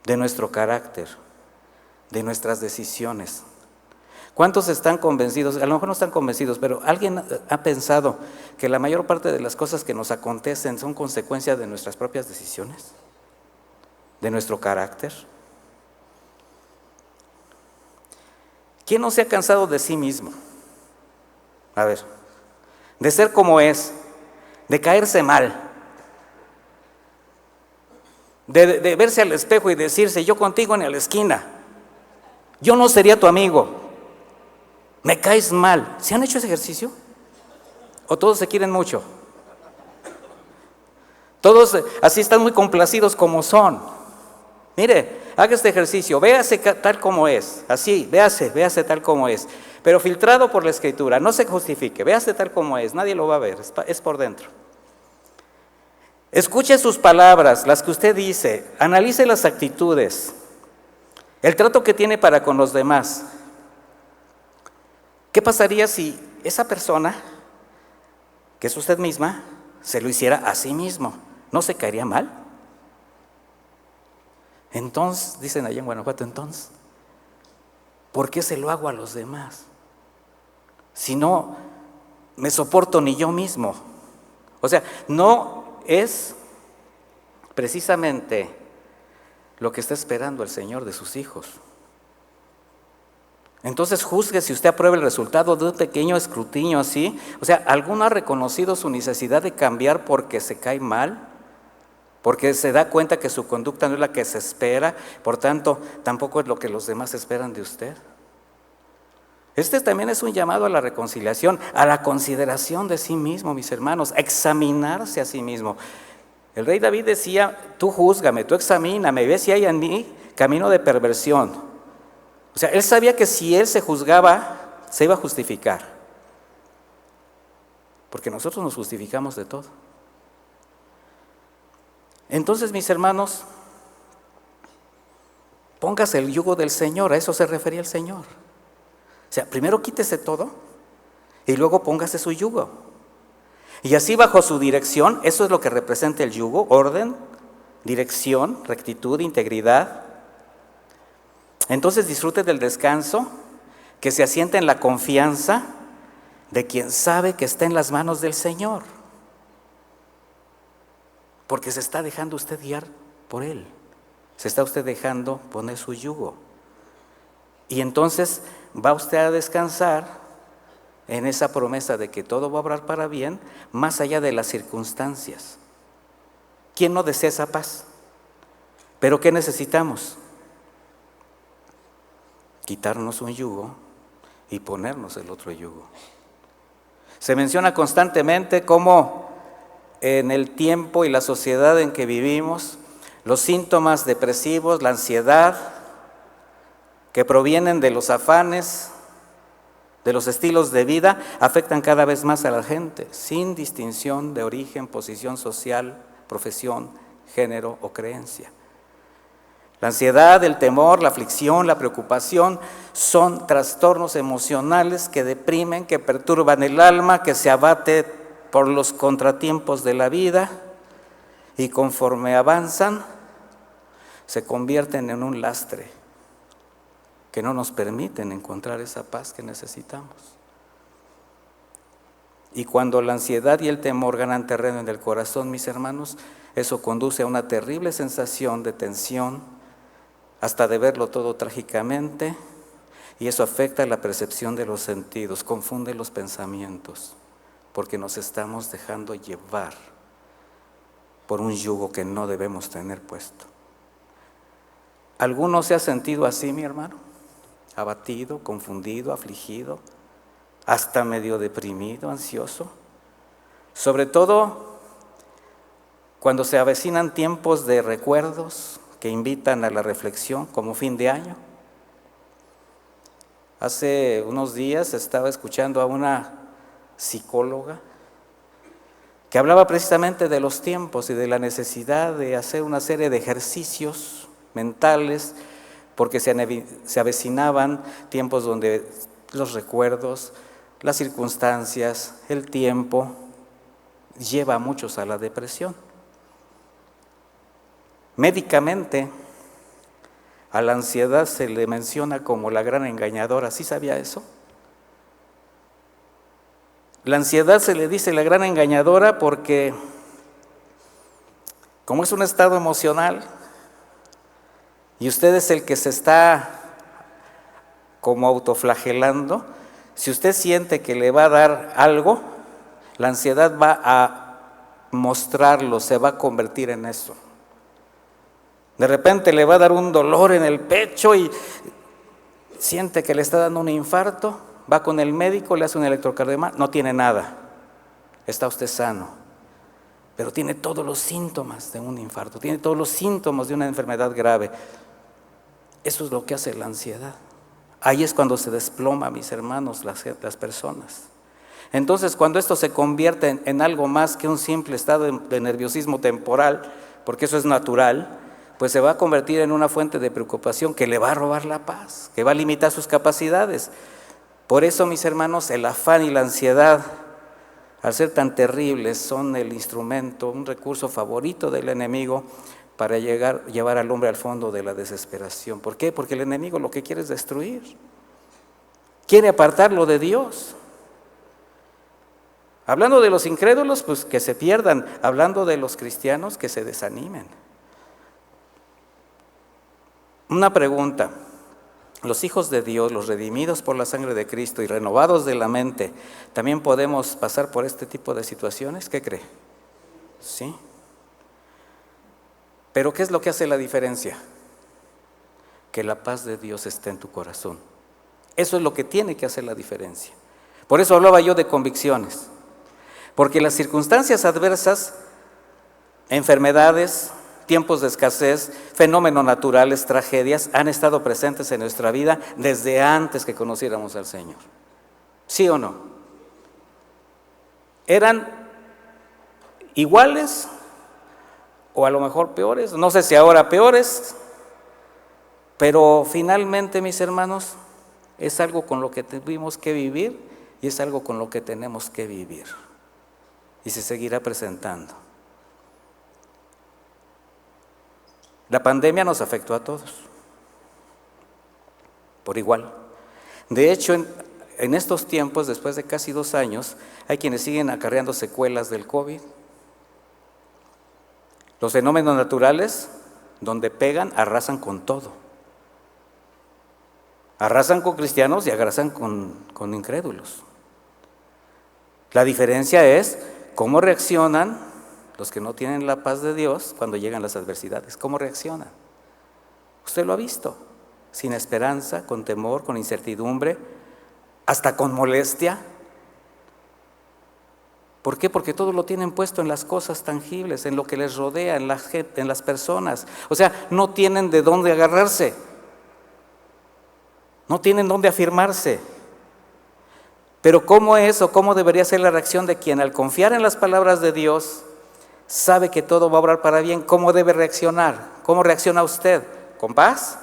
[SPEAKER 1] de nuestro carácter, de nuestras decisiones. ¿Cuántos están convencidos? A lo mejor no están convencidos, pero ¿alguien ha pensado que la mayor parte de las cosas que nos acontecen son consecuencia de nuestras propias decisiones? ¿De nuestro carácter? ¿Quién no se ha cansado de sí mismo? A ver, de ser como es, de caerse mal, de verse al espejo y decirse, yo contigo ni a la esquina, yo no sería tu amigo, me caes mal. ¿Se han hecho ese ejercicio? ¿O todos se quieren mucho? Todos así están muy complacidos como son. Mire, haga este ejercicio, véase tal como es, así, véase tal como es, pero filtrado por la Escritura, no se justifique, véase tal como es, nadie lo va a ver, es por dentro. Escuche sus palabras, las que usted dice, analice las actitudes, el trato que tiene para con los demás. ¿Qué pasaría si esa persona, que es usted misma, se lo hiciera a sí mismo? ¿No se caería mal? Entonces, dicen allá en Guanajuato, entonces, ¿por qué se lo hago a los demás? Si no me soporto ni yo mismo. O sea, no es precisamente lo que está esperando el Señor de sus hijos. Entonces juzgue si usted aprueba el resultado de un pequeño escrutinio así. O sea, ¿alguno ha reconocido su necesidad de cambiar porque se cae mal? Porque se da cuenta que su conducta no es la que se espera, por tanto, tampoco es lo que los demás esperan de usted. Este también es un llamado a la reconciliación, a la consideración de sí mismo, mis hermanos, a examinarse a sí mismo. El rey David decía, tú júzgame, tú examíname, ve si hay en mí camino de perversión. O sea, él sabía que si él se juzgaba, se iba a justificar. Porque nosotros nos justificamos de todo. Entonces, mis hermanos, póngase el yugo del Señor, a eso se refería el Señor. O sea, primero quítese todo y luego póngase su yugo. Y así bajo su dirección, eso es lo que representa el yugo: orden, dirección, rectitud, integridad. Entonces disfrute del descanso que se asienta en la confianza de quien sabe que está en las manos del Señor, porque se está dejando usted guiar por Él, se está usted dejando poner su yugo. Y entonces va usted a descansar en esa promesa de que todo va a obrar para bien, más allá de las circunstancias. ¿Quién no desea esa paz? ¿Pero qué necesitamos? Quitarnos un yugo y ponernos el otro yugo. Se menciona constantemente cómo en el tiempo y la sociedad en que vivimos, los síntomas depresivos, la ansiedad, que provienen de los afanes, de los estilos de vida, afectan cada vez más a la gente, sin distinción de origen, posición social, profesión, género o creencia. La ansiedad, el temor, la aflicción, la preocupación son trastornos emocionales que deprimen, que perturban el alma, que se abate por los contratiempos de la vida y conforme avanzan se convierten en un lastre que no nos permiten encontrar esa paz que necesitamos. Y cuando la ansiedad y el temor ganan terreno en el corazón, mis hermanos, eso conduce a una terrible sensación de tensión, hasta de verlo todo trágicamente, y eso afecta la percepción de los sentidos, confunde los pensamientos, porque nos estamos dejando llevar por un yugo que no debemos tener puesto. ¿Alguno se ha sentido así, mi hermano? Abatido, confundido, afligido, hasta medio deprimido, ansioso. Sobre todo cuando se avecinan tiempos de recuerdos que invitan a la reflexión, como fin de año. Hace unos días estaba escuchando a una psicóloga que hablaba precisamente de los tiempos y de la necesidad de hacer una serie de ejercicios mentales, porque se avecinaban tiempos donde los recuerdos, las circunstancias, el tiempo, lleva a muchos a la depresión. Médicamente, a la ansiedad se le menciona como la gran engañadora. ¿Sí sabía eso? La ansiedad se le dice la gran engañadora porque, como es un estado emocional, y usted es el que se está como autoflagelando, si usted siente que le va a dar algo, la ansiedad va a mostrarlo, se va a convertir en eso. De repente le va a dar un dolor en el pecho y siente que le está dando un infarto, va con el médico, le hace un electrocardiograma, no tiene nada, está usted sano, pero tiene todos los síntomas de un infarto, tiene todos los síntomas de una enfermedad grave. Eso es lo que hace la ansiedad. Ahí es cuando se desploma, mis hermanos, las personas. Entonces, cuando esto se convierte en algo más que un simple estado de nerviosismo temporal, porque eso es natural, pues se va a convertir en una fuente de preocupación que le va a robar la paz, que va a limitar sus capacidades. Por eso, mis hermanos, el afán y la ansiedad, al ser tan terribles, son el instrumento, un recurso favorito del enemigo para llevar al hombre al fondo de la desesperación. ¿Por qué? Porque el enemigo lo que quiere es destruir, quiere apartarlo de Dios. Hablando de los incrédulos, pues que se pierdan. Hablando de los cristianos, que se desanimen. Una pregunta: ¿los hijos de Dios, los redimidos por la sangre de Cristo y renovados de la mente, también podemos pasar por este tipo de situaciones? ¿Qué cree? ¿Sí? Pero ¿qué es lo que hace la diferencia? Que la paz de Dios esté en tu corazón. Eso es lo que tiene que hacer la diferencia. Por eso hablaba yo de convicciones. Porque las circunstancias adversas, enfermedades, tiempos de escasez, fenómenos naturales, tragedias, han estado presentes en nuestra vida desde antes que conociéramos al Señor. ¿Sí o no? ¿Eran iguales o a lo mejor peores? No sé si ahora peores, pero finalmente, mis hermanos, es algo con lo que tuvimos que vivir y es algo con lo que tenemos que vivir. y se seguirá presentando. La pandemia nos afectó a todos, por igual. De hecho, en estos tiempos, después de casi 2 años, hay quienes siguen acarreando secuelas del COVID. Los fenómenos naturales, donde pegan, arrasan con todo. Arrasan con cristianos y arrasan con incrédulos. La diferencia es cómo reaccionan los que no tienen la paz de Dios cuando llegan las adversidades. ¿Cómo reaccionan? Usted lo ha visto, sin esperanza, con temor, con incertidumbre, hasta con molestia. ¿Por qué? Porque todo lo tienen puesto en las cosas tangibles, en lo que les rodea, en las personas. O sea, no tienen de dónde agarrarse, no tienen dónde afirmarse. Pero ¿cómo es o cómo debería ser la reacción de quien al confiar en las palabras de Dios sabe que todo va a obrar para bien? ¿Cómo debe reaccionar? ¿Cómo reacciona usted? ¿Con paz?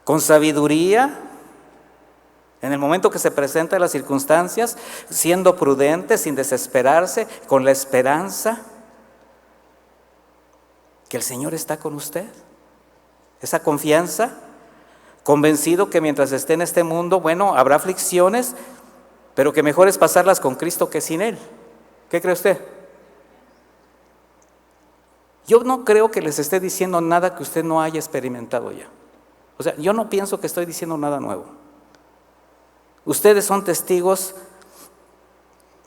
[SPEAKER 1] ¿Con sabiduría? En el momento que se presentan las circunstancias, siendo prudente, sin desesperarse, con la esperanza que el Señor está con usted. Esa confianza, convencido que mientras esté en este mundo, bueno, habrá aflicciones, pero que mejor es pasarlas con Cristo que sin Él. ¿Qué cree usted? Yo no creo que les esté diciendo nada que usted no haya experimentado ya. O sea, yo no pienso que estoy diciendo nada nuevo. Ustedes son testigos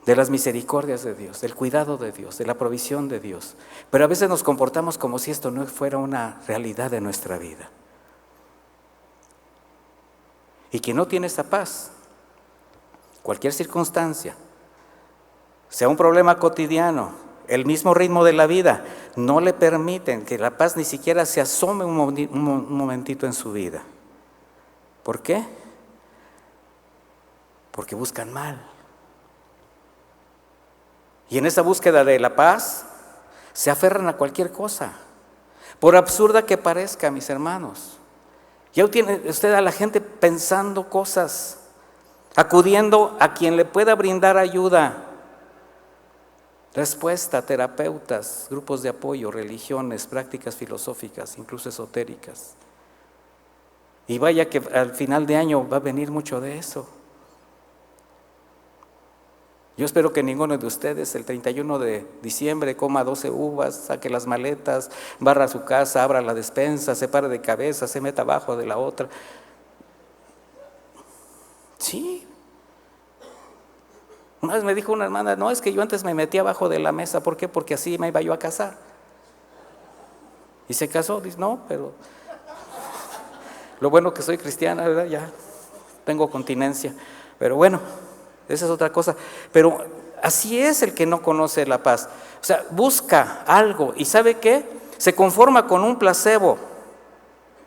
[SPEAKER 1] de las misericordias de Dios, del cuidado de Dios, de la provisión de Dios. Pero a veces nos comportamos como si esto no fuera una realidad de nuestra vida. Y quien no tiene esa paz, cualquier circunstancia, sea un problema cotidiano, el mismo ritmo de la vida, no le permiten que la paz ni siquiera se asome un momentito en su vida. ¿Por qué? Porque buscan mal. Y en esa búsqueda de la paz, se aferran a cualquier cosa, por absurda que parezca, mis hermanos. Ya tiene usted a la gente pensando cosas, acudiendo a quien le pueda brindar ayuda, respuesta, terapeutas, grupos de apoyo, religiones, prácticas filosóficas, incluso esotéricas. Y vaya que al final de año va a venir mucho de eso. Yo espero que ninguno de ustedes el 31 de diciembre coma 12 uvas, saque las maletas, barra su casa, abra la despensa, se pare de cabeza, se meta abajo de la otra. Sí. Una vez me dijo una hermana, no, es que yo antes me metía abajo de la mesa. ¿Por qué? Porque así me iba yo a casar. Y se casó. Dice, no, pero lo bueno que soy cristiana, ¿verdad? Ya tengo continencia. Pero bueno, esa es otra cosa. Pero así es el que no conoce la paz. O sea, busca algo y ¿sabe qué? Se conforma con un placebo,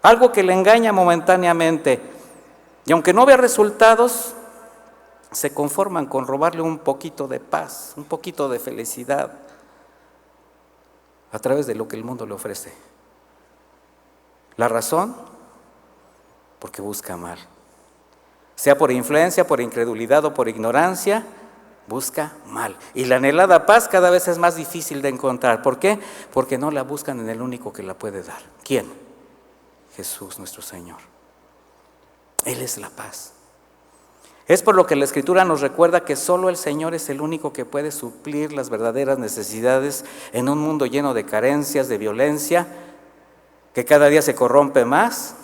[SPEAKER 1] algo que le engaña momentáneamente. Y aunque no vea resultados, se conforman con robarle un poquito de paz, un poquito de felicidad a través de lo que el mundo le ofrece. ¿La razón? Porque busca mal. Sea por influencia, por incredulidad o por ignorancia, busca mal. Y la anhelada paz cada vez es más difícil de encontrar. ¿Por qué? Porque no la buscan en el único que la puede dar. ¿Quién? Jesús nuestro Señor. Él es la paz. Es por lo que la Escritura nos recuerda que solo el Señor es el único que puede suplir las verdaderas necesidades en un mundo lleno de carencias, de violencia, que cada día se corrompe más.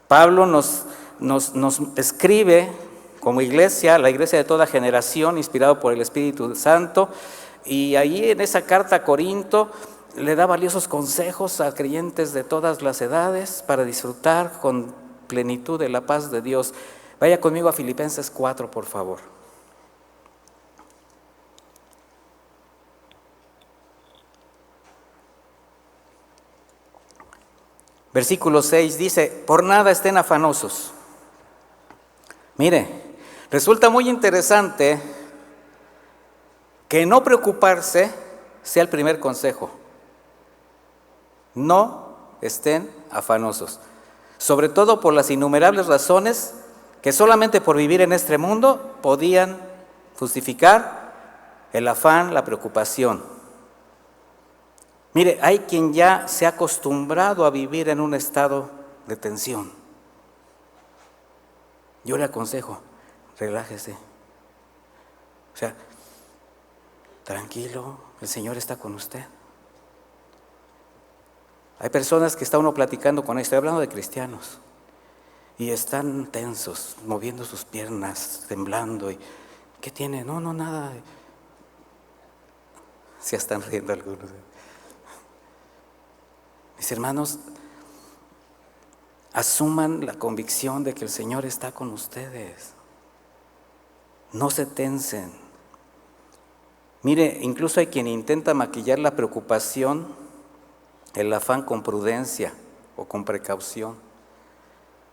[SPEAKER 1] Pablo nos escribe como iglesia, la iglesia de toda generación, inspirado por el Espíritu Santo, y ahí en esa carta a Corinto le da valiosos consejos a creyentes de todas las edades para disfrutar con plenitud de la paz de Dios. Vaya conmigo a Filipenses 4, por favor. Versículo 6 dice, por nada estén afanosos. Mire, resulta muy interesante que no preocuparse sea el primer consejo. No estén afanosos, sobre todo por las innumerables razones que solamente por vivir en este mundo podían justificar el afán, la preocupación. Mire, hay quien ya se ha acostumbrado a vivir en un estado de tensión. Yo le aconsejo, relájese. O sea, tranquilo, el Señor está con usted. Hay personas que está uno platicando con él, estoy hablando de cristianos, y están tensos, moviendo sus piernas, temblando. Y, ¿qué tiene? No, nada. Se están riendo algunos. Mis hermanos, asuman la convicción de que el Señor está con ustedes. No se tensen. Mire, incluso hay quien intenta maquillar la preocupación, el afán con prudencia o con precaución.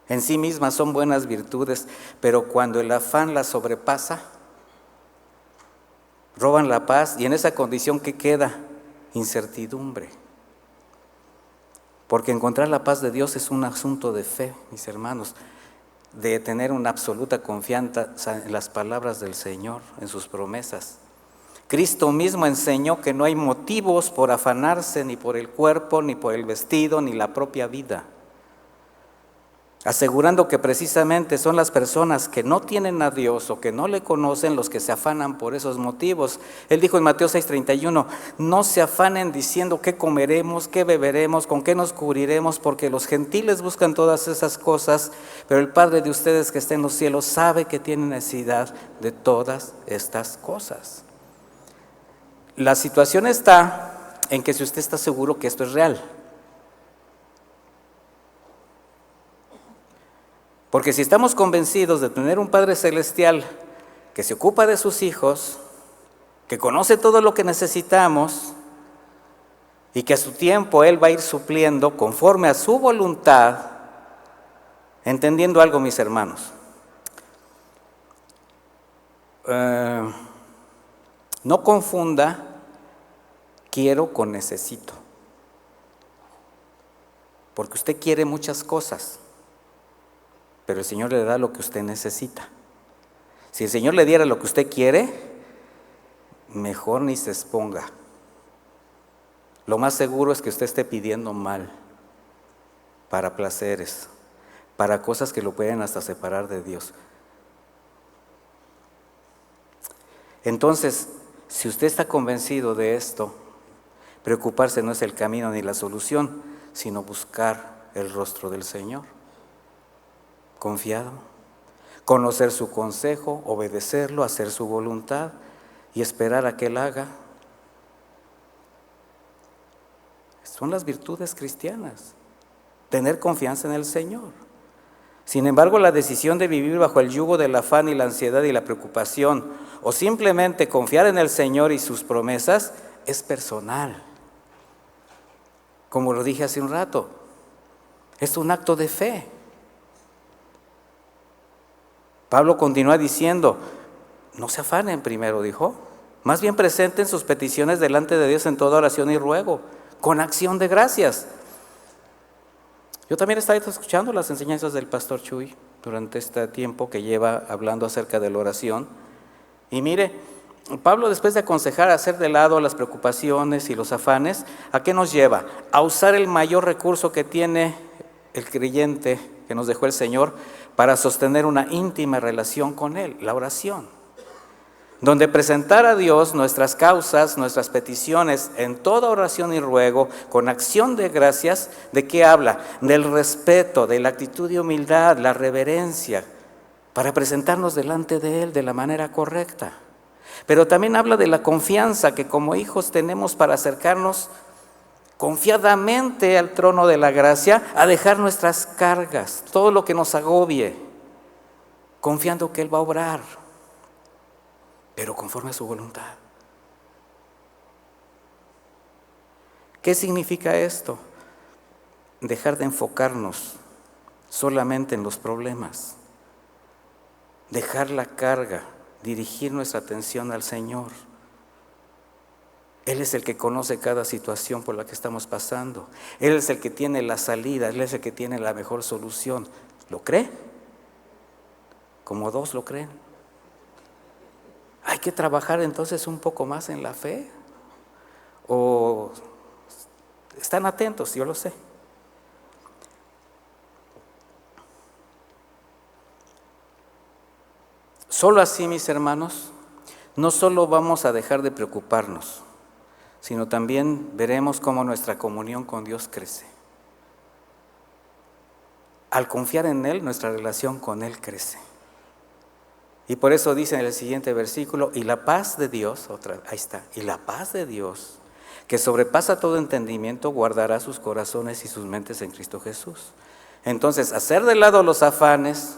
[SPEAKER 1] En sí mismas son buenas virtudes, pero cuando el afán las sobrepasa, roban la paz, y en esa condición, ¿qué queda? Incertidumbre. Porque encontrar la paz de Dios es un asunto de fe, mis hermanos, de tener una absoluta confianza en las palabras del Señor, en sus promesas. Cristo mismo enseñó que no hay motivos por afanarse ni por el cuerpo, ni por el vestido, ni la propia vida, asegurando que precisamente son las personas que no tienen a Dios o que no le conocen los que se afanan por esos motivos. Él dijo en Mateo 6:31, no se afanen diciendo qué comeremos, qué beberemos, con qué nos cubriremos, porque los gentiles buscan todas esas cosas, pero el Padre de ustedes que está en los cielos sabe que tienen necesidad de todas estas cosas. La situación está en que si usted está seguro que esto es real, porque si estamos convencidos de tener un Padre Celestial que se ocupa de sus hijos, que conoce todo lo que necesitamos y que a su tiempo Él va a ir supliendo conforme a su voluntad, entendiendo algo, mis hermanos, no confunda quiero con necesito, porque usted quiere muchas cosas, pero el Señor le da lo que usted necesita. Si el Señor le diera lo que usted quiere, mejor ni se exponga. Lo más seguro es que usted esté pidiendo mal, para placeres, para cosas que lo pueden hasta separar de Dios. Entonces, si usted está convencido de esto, preocuparse no es el camino ni la solución, sino buscar el rostro del Señor. Confiado, conocer su consejo, obedecerlo, hacer su voluntad y esperar a que Él haga. Son las virtudes cristianas, tener confianza en el Señor. Sin embargo, la decisión de vivir bajo el yugo del afán y la ansiedad y la preocupación, o simplemente confiar en el Señor y sus promesas, es personal. Como lo dije hace un rato, es un acto de fe. Pablo continúa diciendo, no se afanen primero, dijo, más bien presenten sus peticiones delante de Dios en toda oración y ruego, con acción de gracias. Yo también he estado escuchando las enseñanzas del pastor Chuy durante este tiempo que lleva hablando acerca de la oración. Y mire, Pablo, después de aconsejar hacer de lado las preocupaciones y los afanes, ¿a qué nos lleva? A usar el mayor recurso que tiene el creyente que nos dejó el Señor para sostener una íntima relación con Él, la oración, donde presentar a Dios nuestras causas, nuestras peticiones en toda oración y ruego, con acción de gracias. ¿De qué habla? Del respeto, de la actitud de humildad, la reverencia, para presentarnos delante de Él de la manera correcta. Pero también habla de la confianza que como hijos tenemos para acercarnos confiadamente al trono de la gracia, a dejar nuestras cargas, todo lo que nos agobie, confiando que Él va a obrar, pero conforme a su voluntad. ¿Qué significa esto? Dejar de enfocarnos solamente en los problemas, dejar la carga, dirigir nuestra atención al Señor. Él es el que conoce cada situación por la que estamos pasando. Él es el que tiene la salida, Él es el que tiene la mejor solución. ¿Lo cree? Como dos lo creen. Hay que trabajar entonces un poco más en la fe. ¿O están atentos? Yo lo sé. Solo así, mis hermanos, no solo vamos a dejar de preocuparnos, sino también veremos cómo nuestra comunión con Dios crece. Al confiar en Él, nuestra relación con Él crece. Y por eso dice en el siguiente versículo, y la paz de Dios, ahí está, y la paz de Dios, que sobrepasa todo entendimiento, guardará sus corazones y sus mentes en Cristo Jesús. Entonces, hacer de lado los afanes,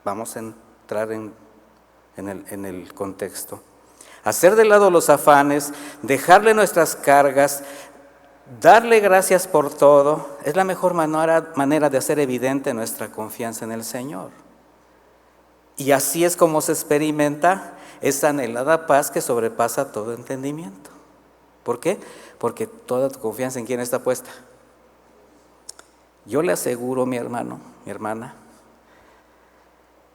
[SPEAKER 1] vamos a entrar en el contexto. Hacer de lado los afanes, dejarle nuestras cargas, darle gracias por todo, es la mejor manera de hacer evidente nuestra confianza en el Señor. Y así es como se experimenta esa anhelada paz que sobrepasa todo entendimiento. ¿Por qué? Porque toda tu confianza en quién está puesta. Yo le aseguro, mi hermano, mi hermana,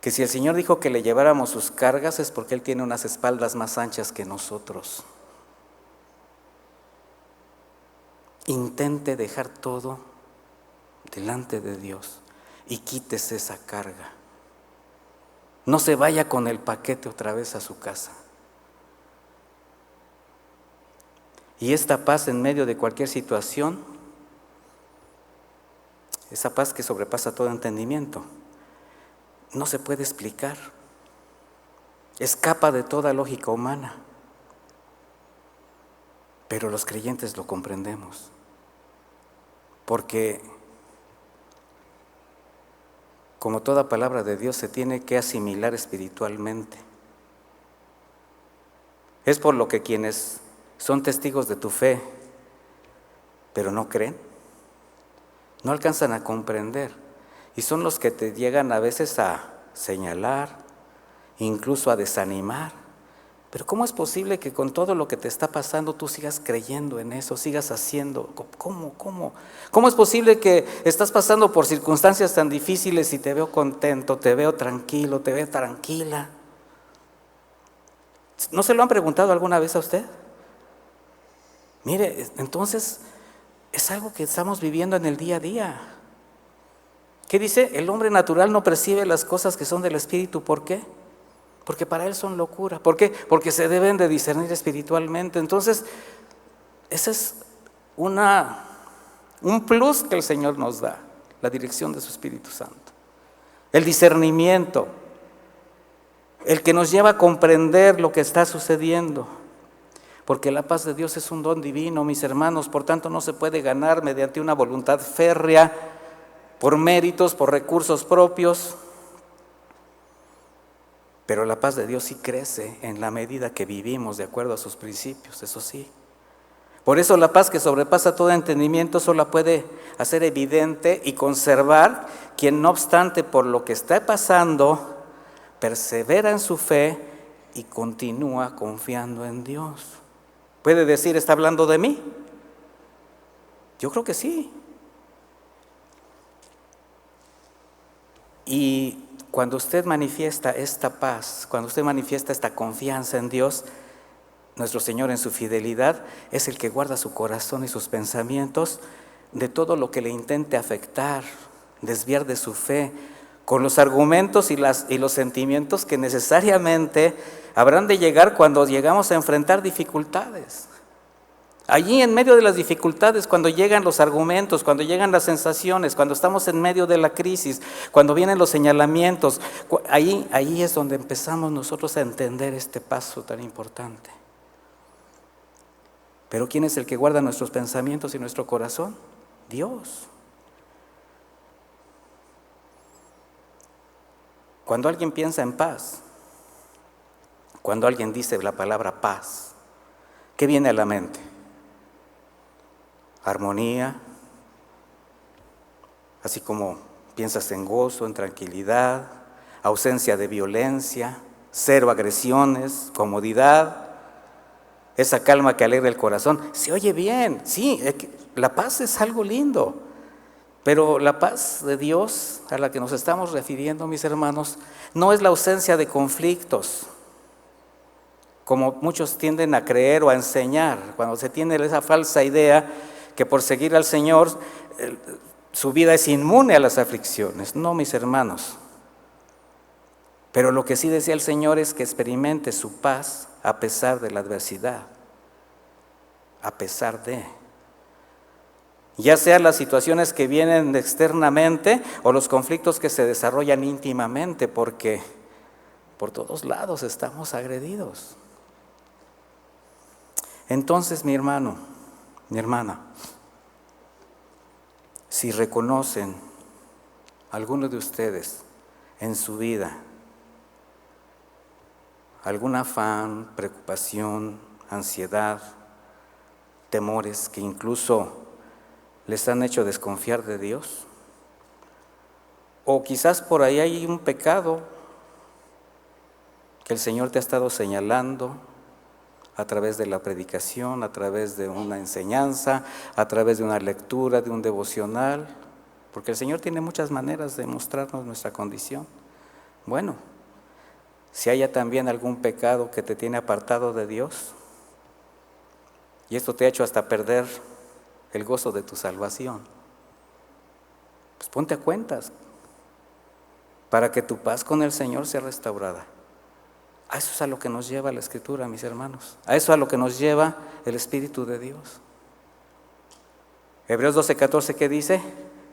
[SPEAKER 1] que si el Señor dijo que le lleváramos sus cargas es porque Él tiene unas espaldas más anchas que nosotros. Intente dejar todo delante de Dios y quítese esa carga. No se vaya con el paquete otra vez a su casa. Y esta paz en medio de cualquier situación, esa paz que sobrepasa todo entendimiento, no se puede explicar. Escapa de toda lógica humana. Pero los creyentes lo comprendemos. Porque, como toda palabra de Dios, se tiene que asimilar espiritualmente. Es por lo que quienes son testigos de tu fe, pero no creen, no alcanzan a comprender, y son los que te llegan a veces a señalar, incluso a desanimar. Pero ¿cómo es posible que con todo lo que te está pasando tú sigas creyendo en eso, sigas haciendo? ¿Cómo es posible que estás pasando por circunstancias tan difíciles y te veo contento, te veo tranquilo, te veo tranquila? ¿No se lo han preguntado alguna vez a usted? Mire, entonces es algo que estamos viviendo en el día a día. ¿Qué dice? El hombre natural no percibe las cosas que son del Espíritu. ¿Por qué? Porque para él son locura. ¿Por qué? Porque se deben de discernir espiritualmente. Entonces, ese es un plus que el Señor nos da, la dirección de su Espíritu Santo. El discernimiento, el que nos lleva a comprender lo que está sucediendo. Porque la paz de Dios es un don divino, mis hermanos, por tanto no se puede ganar mediante una voluntad férrea, por méritos, por recursos propios. Pero la paz de Dios sí crece en la medida que vivimos de acuerdo a sus principios, eso sí. Por eso la paz que sobrepasa todo entendimiento solo puede hacer evidente y conservar quien, no obstante por lo que está pasando, persevera en su fe y continúa confiando en Dios. ¿Puede decir, está hablando de mí? Yo creo que sí. Y cuando usted manifiesta esta paz, cuando usted manifiesta esta confianza en Dios, nuestro Señor en su fidelidad es el que guarda su corazón y sus pensamientos de todo lo que le intente afectar, desviar de su fe, con los argumentos y los sentimientos que necesariamente habrán de llegar cuando llegamos a enfrentar dificultades. Allí en medio de las dificultades, cuando llegan los argumentos, cuando llegan las sensaciones, cuando estamos en medio de la crisis, cuando vienen los señalamientos, ahí es donde empezamos nosotros a entender este paso tan importante. Pero ¿quién es el que guarda nuestros pensamientos y nuestro corazón? Dios. Cuando alguien piensa en paz, cuando alguien dice la palabra paz, ¿qué viene a la mente? Armonía, así como piensas en gozo, en tranquilidad, ausencia de violencia, cero agresiones, comodidad, esa calma que alegra el corazón. Se oye bien, sí, la paz es algo lindo, pero la paz de Dios a la que nos estamos refiriendo, mis hermanos, no es la ausencia de conflictos. como muchos tienden a creer o a enseñar, cuando se tiene esa falsa idea que por seguir al Señor su vida es inmune a las aflicciones. No, mis hermanos. Pero lo que sí decía el Señor es que experimente su paz a pesar de la adversidad, a pesar de, ya sean las situaciones que vienen externamente o los conflictos que se desarrollan íntimamente, porque por todos lados estamos agredidos. Entonces, mi hermano, mi hermana, si reconocen algunos de ustedes en su vida algún afán, preocupación, ansiedad, temores que incluso les han hecho desconfiar de Dios, o quizás por ahí hay un pecado que el Señor te ha estado señalando a través de la predicación, a través de una enseñanza, a través de una lectura, de un devocional, porque el Señor tiene muchas maneras de mostrarnos nuestra condición. Bueno, si haya también algún pecado que te tiene apartado de Dios, y esto te ha hecho hasta perder el gozo de tu salvación, pues ponte a cuentas para que tu paz con el Señor sea restaurada. A eso es a lo que nos lleva la Escritura, mis hermanos. A eso es a lo que nos lleva el Espíritu de Dios. Hebreos 12:14, ¿qué dice?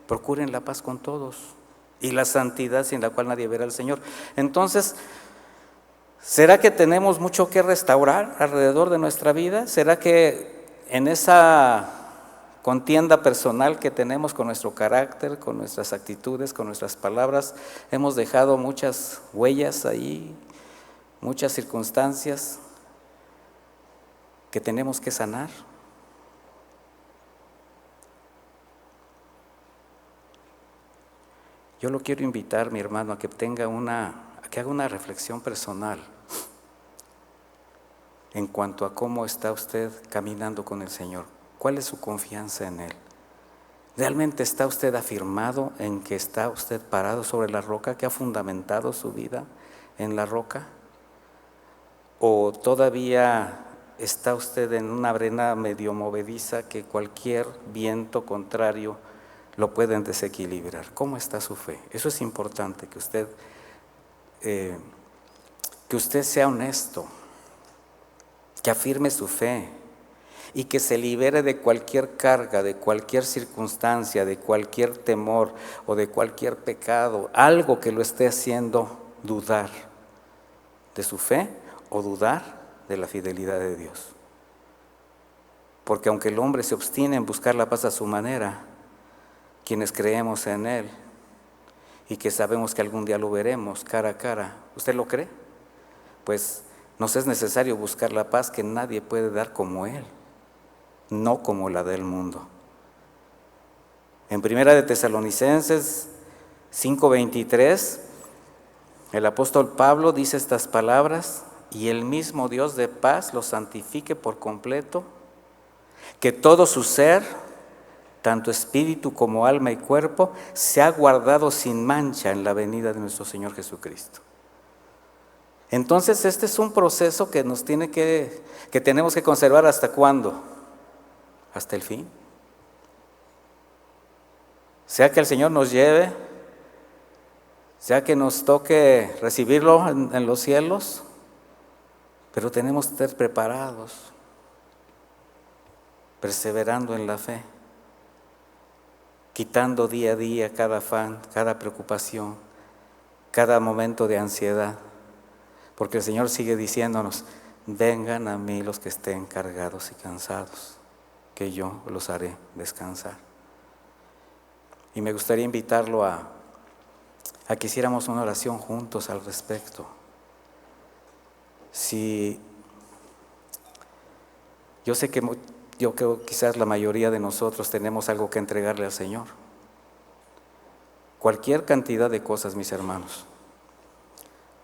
[SPEAKER 1] Procuren la paz con todos y la santidad sin la cual nadie verá al Señor. Entonces, ¿será que tenemos mucho que restaurar alrededor de nuestra vida? ¿Será que en esa contienda personal que tenemos con nuestro carácter, con nuestras actitudes, con nuestras palabras, hemos dejado muchas huellas ahí, muchas circunstancias que tenemos que sanar? Yo lo quiero invitar, mi hermano, a que haga una reflexión personal en cuanto a cómo está usted caminando con el Señor. ¿Cuál es su confianza en Él? ¿Realmente está usted afirmado en que está usted parado sobre la roca, que ha fundamentado su vida en la roca? ¿O todavía está usted en una arena medio movediza que cualquier viento contrario lo pueden desequilibrar? ¿Cómo está su fe? Eso es importante, que usted sea honesto, que afirme su fe y que se libere de cualquier carga, de cualquier circunstancia, de cualquier temor o de cualquier pecado, algo que lo esté haciendo dudar de su fe o dudar de la fidelidad de Dios. Porque aunque el hombre se obstine en buscar la paz a su manera, quienes creemos en Él y que sabemos que algún día lo veremos cara a cara, ¿usted lo cree? Pues nos es necesario buscar la paz que nadie puede dar como Él, no como la del mundo. En Primera de Tesalonicenses 5:23, el apóstol Pablo dice estas palabras: y el mismo Dios de paz los santifique por completo, que todo su ser, tanto espíritu como alma y cuerpo, sea guardado sin mancha en la venida de nuestro Señor Jesucristo. Entonces este es un proceso que que tenemos que conservar. ¿Hasta cuándo? Hasta el fin. Sea que el Señor nos lleve, sea que nos toque recibirlo en los cielos, pero tenemos que estar preparados, perseverando en la fe, quitando día a día cada afán, cada preocupación, cada momento de ansiedad, porque el Señor sigue diciéndonos: vengan a mí los que estén cargados y cansados, que yo los haré descansar. Y me gustaría invitarlo a que hiciéramos una oración juntos al respecto. Yo sé que yo creo quizás la mayoría de nosotros tenemos algo que entregarle al Señor. Cualquier cantidad de cosas, mis hermanos.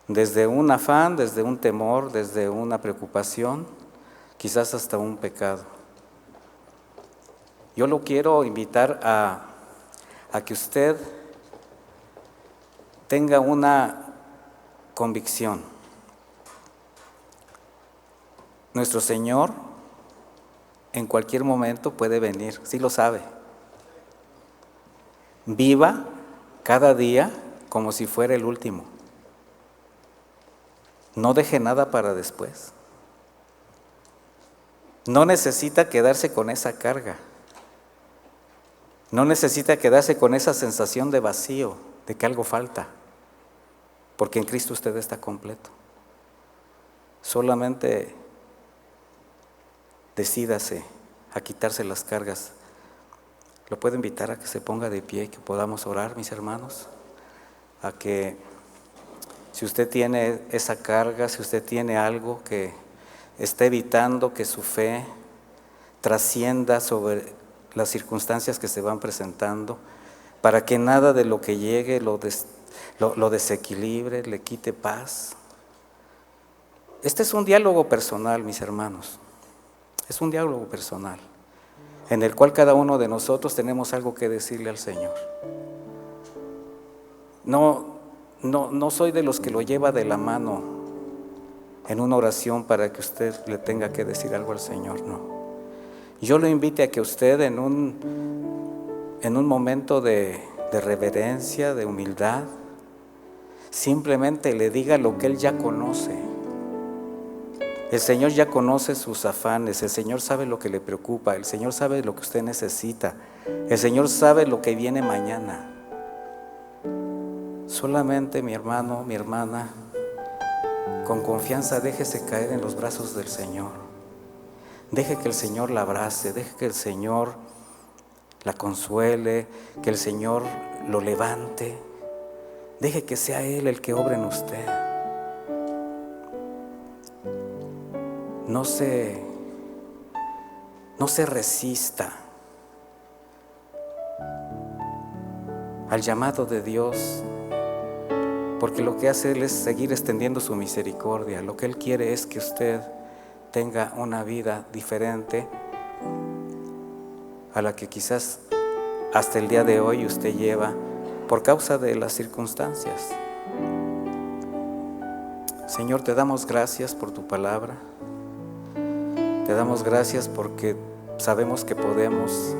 [SPEAKER 1] Desde un afán, desde un temor, desde una preocupación, quizás hasta un pecado. Yo lo quiero invitar a que usted tenga una convicción nuestro Señor en cualquier momento puede venir, sí lo sabe. Viva cada día como si fuera el último. No deje nada para después. No necesita quedarse con esa carga. No necesita quedarse con esa sensación de vacío, de que algo falta, porque en Cristo usted está completo. Solamente decídase a quitarse las cargas. Lo puedo invitar a que se ponga de pie y que podamos orar, mis hermanos, a que si usted tiene esa carga, si usted tiene algo que está evitando que su fe trascienda sobre las circunstancias que se van presentando, para que nada de lo que llegue lo desequilibre, le quite paz. Este es un diálogo personal, mis hermanos. Es un diálogo personal en el cual cada uno de nosotros tenemos algo que decirle al Señor. No soy de los que lo lleva de la mano en una oración para que usted le tenga que decir algo al Señor, no. Yo lo invito a que usted en un momento de reverencia, de humildad, simplemente le diga lo que Él ya conoce. El Señor ya conoce sus afanes, el Señor sabe lo que le preocupa, el Señor sabe lo que usted necesita, el Señor sabe lo que viene mañana. Solamente, mi hermano, mi hermana, con confianza déjese caer en los brazos del Señor. Deje que el Señor la abrace, deje que el Señor la consuele, que el Señor lo levante. Deje que sea Él el que obre en usted. No se resista al llamado de Dios, porque lo que hace Él es seguir extendiendo su misericordia. Lo que Él quiere es que usted tenga una vida diferente a la que quizás hasta el día de hoy usted lleva por causa de las circunstancias. Señor, te damos gracias por tu palabra. Te damos gracias porque sabemos que podemos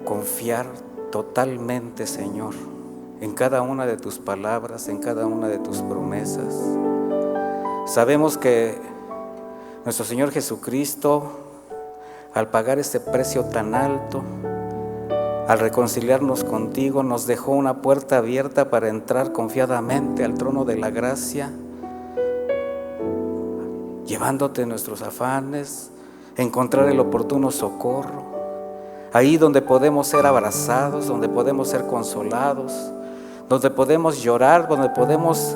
[SPEAKER 1] confiar totalmente, Señor, en cada una de tus palabras, en cada una de tus promesas. Sabemos que nuestro Señor Jesucristo, al pagar ese precio tan alto, al reconciliarnos contigo, nos dejó una puerta abierta para entrar confiadamente al trono de la gracia, llevándote nuestros afanes, encontrar el oportuno socorro, ahí donde podemos ser abrazados, donde podemos ser consolados, donde podemos llorar, donde podemos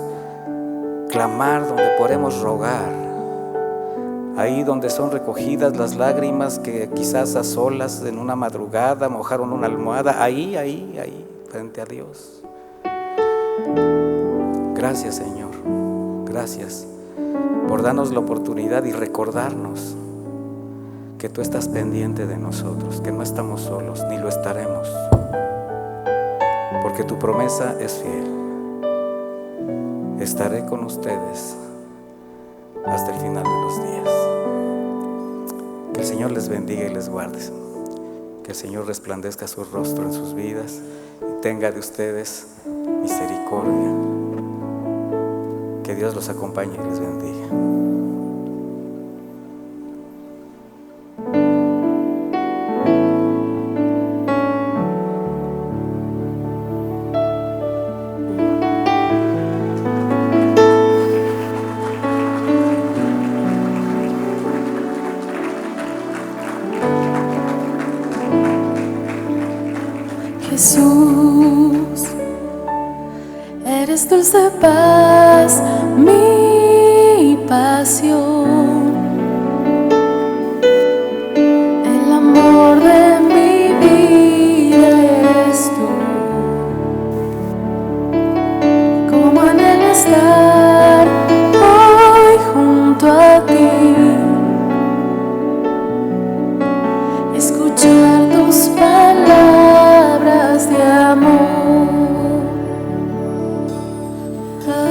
[SPEAKER 1] clamar, donde podemos rogar. Ahí donde son recogidas las lágrimas que quizás a solas en una madrugada mojaron una almohada, ahí, frente a Dios. Gracias, Señor, gracias por darnos la oportunidad y recordarnos que tú estás pendiente de nosotros, que no estamos solos, ni lo estaremos, porque tu promesa es fiel. Estaré con ustedes hasta el final de los días. Que el Señor les bendiga y les guarde. Que el Señor resplandezca su rostro en sus vidas y tenga de ustedes misericordia. Que Dios los acompañe y les bendiga.
[SPEAKER 2] Jesús, eres dulce paz, mi pasión, el amor de mi vida eres tú. Como anhelo estar hoy junto a ti, escuchar tus palabras de amor. Ay,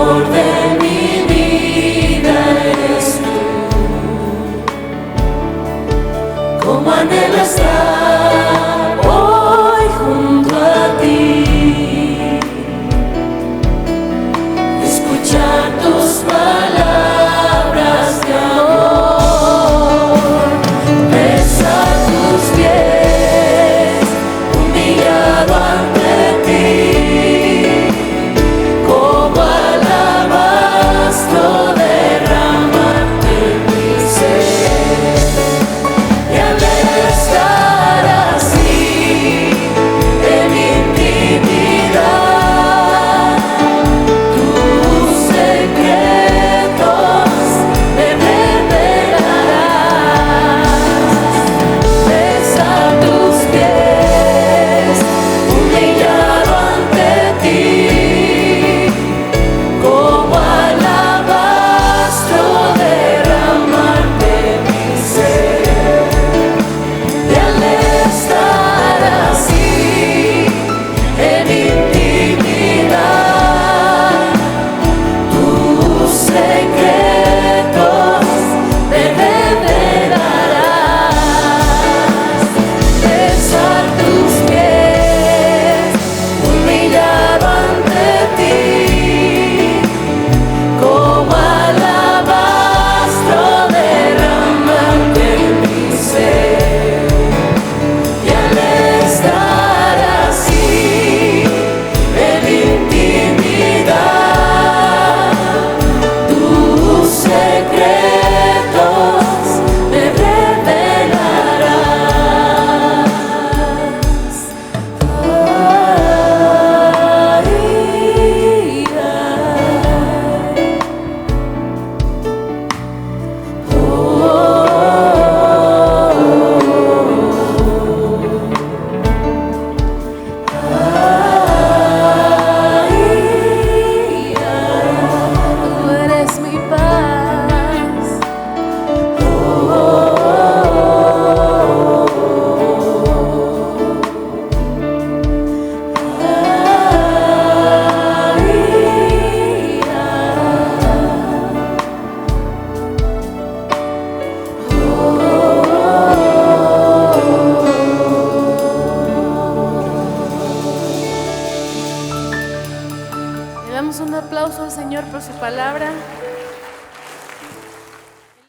[SPEAKER 2] amor de mi vida eres tú. Como anhelo estar